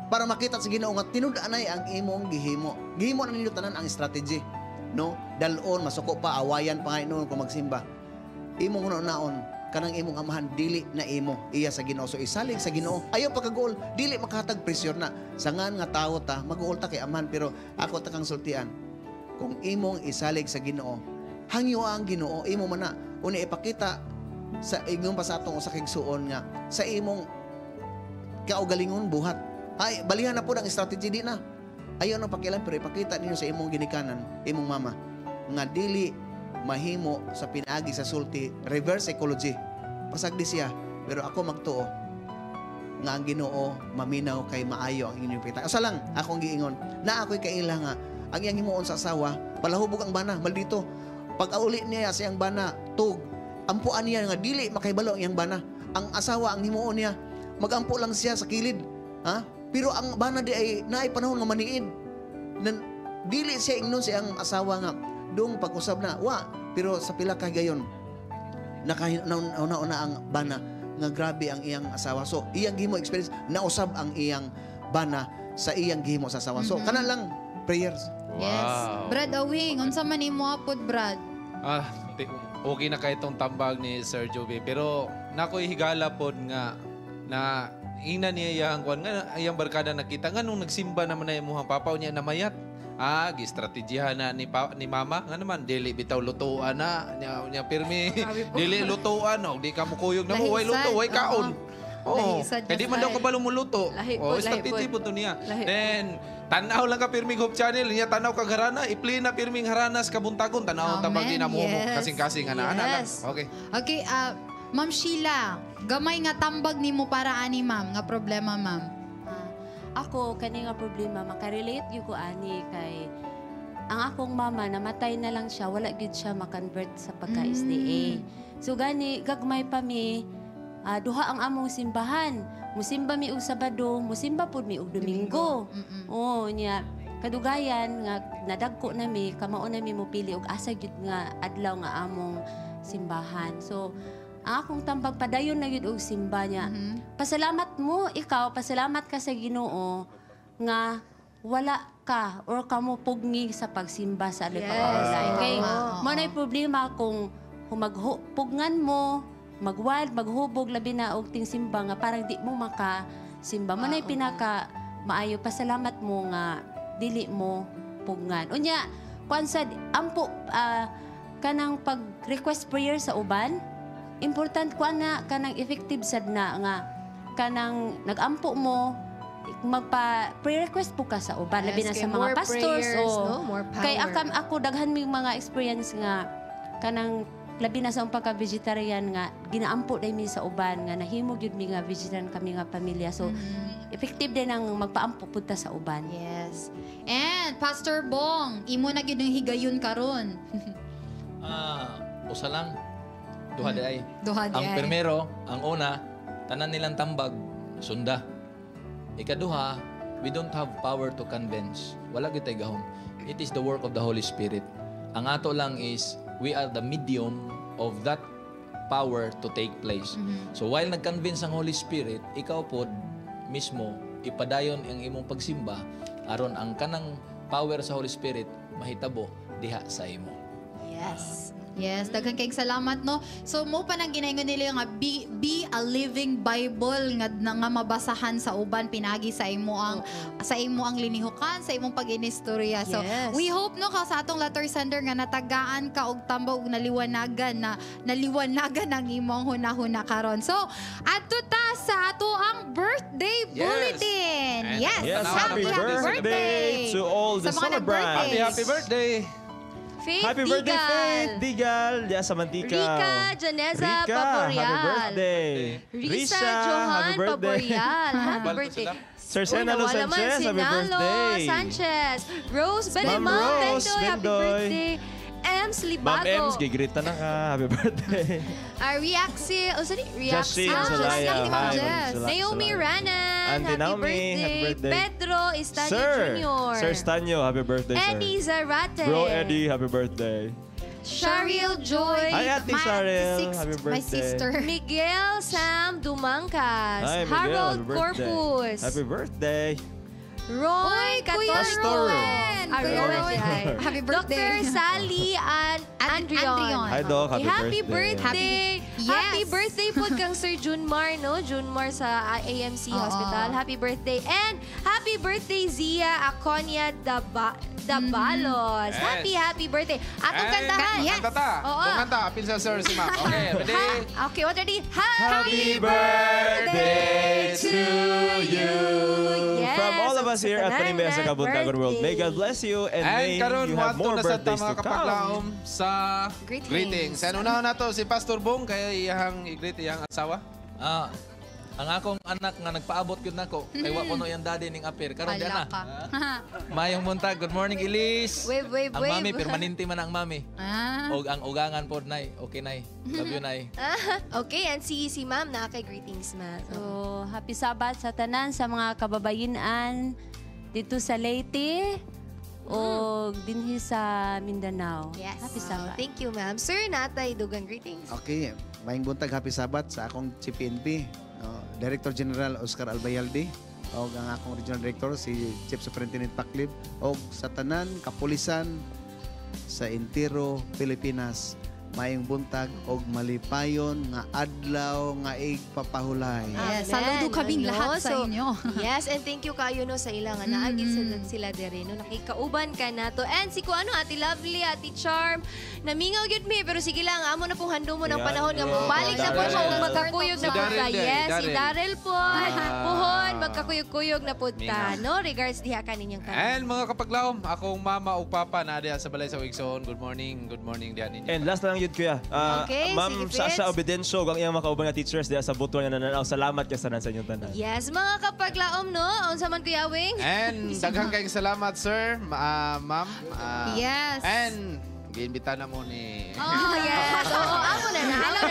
Para makita sa Ginoo nga tinud-anay ang imong gihimo. Gihimo na ninyo tanan ang strategy. No? Dalon, masuko pa, awayan pa nga noon kung magsimba. Imong hunaon kanang imong amahan dili na imo iya sa Ginoo, so isalig sa Ginoo ayaw pagkagool dili makahatag pressure na sangan nga tawo ta mag-uol ta kay amahan, pero ako ta kang sultian kung imong isalig sa Ginoo hangyo ang Ginoo imo man na uni ipakita sa igong pa sa atong usa ka igsuon nga sa imong kaugalingon buhat ay balihan na pud ang strategy di na ayaw na pakialam, pero ipakita ninyo sa imong ginikanan imong mama nga dili mahimo sa pinagi sa sulti, reverse psychology. Pasagdi siya, pero ako magtuo nga ang Ginoo maminaw kay maayo ang inyong pita. Asa lang akong giingon, na ako'y kaila nga ang iyang himuon sa asawa, palahubog ang bana, maldito. Pag-auli niya sa iyang bana, tug, ampuan niya nga dili makaibalo ang iyang bana. Ang asawa ang himuon niya, magampo lang siya sa kilid. Ha? Pero ang bana di ay naay panahon nga maniid. Dili siya ingnon sa iyang asawa nga dong pag-usab na, pero sa pila ka gayon, nakauna-una ang bana, nga grabe ang iyang asawa. So, iyang gihimo experience, nausab ang iyang bana sa iyang gihimo sa asawa. So, kana lang, prayers. Yes. Brad Awing, unsa man imo apod, Brad? Okay na kay itong tambag ni Sir Jovi, pero nako'y higala pod nga na ina niya yang kwan nga iyang barkada nakita nga nung nagsimba naman na imuhang papa niya namayat. Gistrategihan na ni mama nga naman dili bitaw lutuan na nya pirmi dili lutuan di ka mo kuyog na mo way luto way kaon. Kaya man daw kabalo mo luto. Strategy po to niya. Then tanaw lang ka pirmi Hope Channel niya tanaw ka harana i-play na pirming haranas Kabuntagon tanaw tabang di na mo kasing-kasing ana lang. Okay. Okay, Ma'am Sheila, gamay nga tambag nimo para ani ma'am nga problema ma'am. Ako, kani nga problema, makarelate yun ko ani kay ang akong mama, namatay na lang siya, wala gyud siya makonvert sa pagka-SDA. So gani, gagmay pa mi, duha ang among simbahan. Musimba mi og Sabado, musimba pud mi og Domingo. Nya, kadugayan, nga nadagko na mi, kamao na mi mupili og asa gyud nga adlaw nga among simbahan. So, ang akong tambag padayon na yun og simba niya. Pasalamat mo, ikaw, pasalamat ka sa Ginoo nga wala ka or kamo pugni sa pagsimba sa alipakaulay. Kay mo na problema kung humagpugngan mo, magwald, maghubog, labi na og ting simba nga parang di mo makasimba. Mo na pinaka maayo, pasalamat mo nga dili mo pugngan. Unya, kung sa ampo, kanang pag-request prayer sa uban, important ko na kanang effective sad na nga kanang nag-ampo mo magpa-pre-request po ka sa uban labi na sa mga pastors kay ako daghan mi mga experience nga kanang labi na sa pagka-vegetarian nga ginaampo dai mi sa uban nga nahimo gyud mi nga vegetarian kami nga pamilya, so effective din ang magpaampo pud ta sa uban. Yes. And Pastor Bong, imo na gyud ang higayon karon. Usa lang. Duha di ay. Ang primero, ang una, tanan nilang tambag, sunda. Ikaduha, we don't have power to convince. Wala gyud tay gahom. It is the work of the Holy Spirit. Ang ato lang is, we are the medium of that power to take place. So while nag-convince ang Holy Spirit, ikaw pod mismo, ipadayon ang imong pagsimba, aron ang kanang power sa Holy Spirit, mahitabo diha sa imo. Yes. Yes, daghan kayong salamat, no? So, mo pa nang ginaingon nila nga, be a living Bible nga mabasahan sa uban, pinagi sa imo ang linihukan, sa imong pag-inistorya. So, we hope, no, ka sa atong letter sender nga natagaan ka og tambaw og naliwanagan ang imong hunahuna karon. So, adto ta sa ato ang birthday bulletin. Yes, happy birthday to all the celebrants. Happy birthday. Faith Happy birthday, Digal. Faith Digal. Sa Mantika. Rika Janeza Paporial. Happy birthday. Risa Johan Paporial. Happy birthday. Sir Senalo Sanchez, happy birthday. Sanchez. Rose Benema Rose Bendoy, happy Bendoy. birthday. Ems Ma'am Libago. Ems, gigrita na ka. Happy birthday. Reaxi, Justin Solaya. Hi, Naomi Ranan, Auntie happy Naomi, birthday. happy birthday. Pedro Estanio Jr. Sir Stanyo, happy birthday, sir. Eddie Zarate. Bro Eddie, happy birthday. Shariel Joy. Hi, Ate Shariel. Happy birthday. My sister. Miguel Sam Dumangkas. Hi, Miguel. Harold Happy birthday. Corpus. Happy birthday. Roy Catorno. Happy birthday. Dr. Sally and Andrion. Hi, Doc. Happy birthday. Happy birthday po kang Sir Junmar, no? Junmar sa AMC Hospital. Happy birthday. And happy birthday, Zia Aconia Dabalos. Happy birthday. Atong kantahan. Kanta ta. Kanta. Apil sa sir si ma'am. Okay, ready? Okay, what ready? Happy birthday to you. Yes. From all of us here at Panimbaya sa Kabuntagon World, may God bless you and may karon you have more birthdays to come. kapaglaom sa greetings. And unahan na to si Pastor Bong kay iyang i-greet iyang asawa. Ang akong anak nga nagpaabot yun nako. Kay wa ko no yung daddy ning apir. Karon di na. Mayong buntag. Good morning, Elise. Wave. Ang mami, permanente man ang mami. Og ang ugangan pod nay. Okay nay. Love you nay. Okay, and si ma'am na kay greetings, ma'am. So, happy Sabat sa tanan sa mga kababayinan dito sa Leyte o dinhi sa Mindanao. Yes. Happy Sabat. Thank you, ma'am. Sir, natay dugang greetings. Okay, maing buntag happy Sabat sa akong CPNP. Director General Oscar Albayalde o ang akong Regional Director si Chief Superintendent Paklib o sa tanan kapulisan sa entero Pilipinas mayong buntag og malipayon nga adlaw nga igpapahulay. Yes, saludo kaming lahat sa inyo. Yes, and thank you kayo no sa ilang nga naagid sila dere no nakikauban ka nato. And si kuano Ate Lovely, Ate Charm, namingaw gyud mi pero sige lang amo na pong handom mo ng panahon nga mabalik na po siya og magkakuyog na punta. Yes, si Darrell po. Puhon magkakuyog-kuyog na punta. No, regards diha kaninyong tanan. And mga kapaglaom, akong mama ug papa na diha sa balay sa Wigson. Good morning diha ninyo. And last na lang yun, kuya. Okay, Ma'am sige, Fitz. Sasha Obedensyo, ang iyang makauban nga teachers diya sa butuan nga nananaw. Salamat ka sa inyong tanan. Yes, mga kapaglaom no, unsa man Kuya Wing? And daghang kayong salamat, sir, ma'am. Yes. And giimbita na mo ni... Oh, yes. Oo, amo na. Alam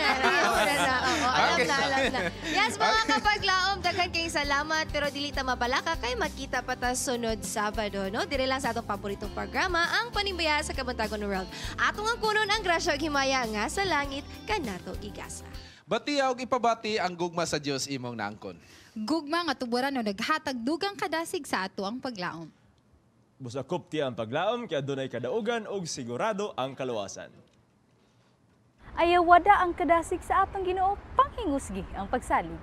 na. Yes, mga kapaglaom, daghan kayong salamat. Pero dili ta mabalaka kay makita pa ta sunod Sabado, no? Dire lang sa atong paboritong programa, ang Panimbaya sa Kabuntagon World. Atong ang kunon ang grasya ug himaya nga sa langit kanato igasa. Bati og ipabati ang gugma sa Dios imong naangkon. Gugma nga tuburan no naghatag dugang kadasig sa ato ang paglaom. Busakop ti ang paglaom kaya dunay kadaugan og sigurado ang kaluwasan. Ayawada ang kadasig sa atong Ginoo panghingusgi ang pagsalig.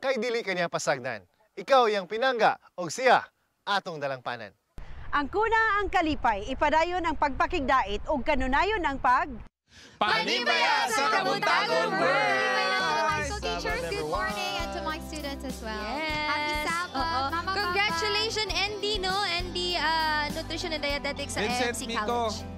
Kay dili kaniya pasagdan. Ikaw yang pinangga og siya atong dalangpanan. Ang kuna ang kalipay, ipadayon ang pagpakigdait ug kanunayon ang Panimbaya sa Kabuntagon World! High school teachers, good morning, and to my students as well. Yes. Happy Sabbath, Mama Congratulations, Andy, no? Andy, Nutrition and Dietetics sa Vincent AMC Mico. College.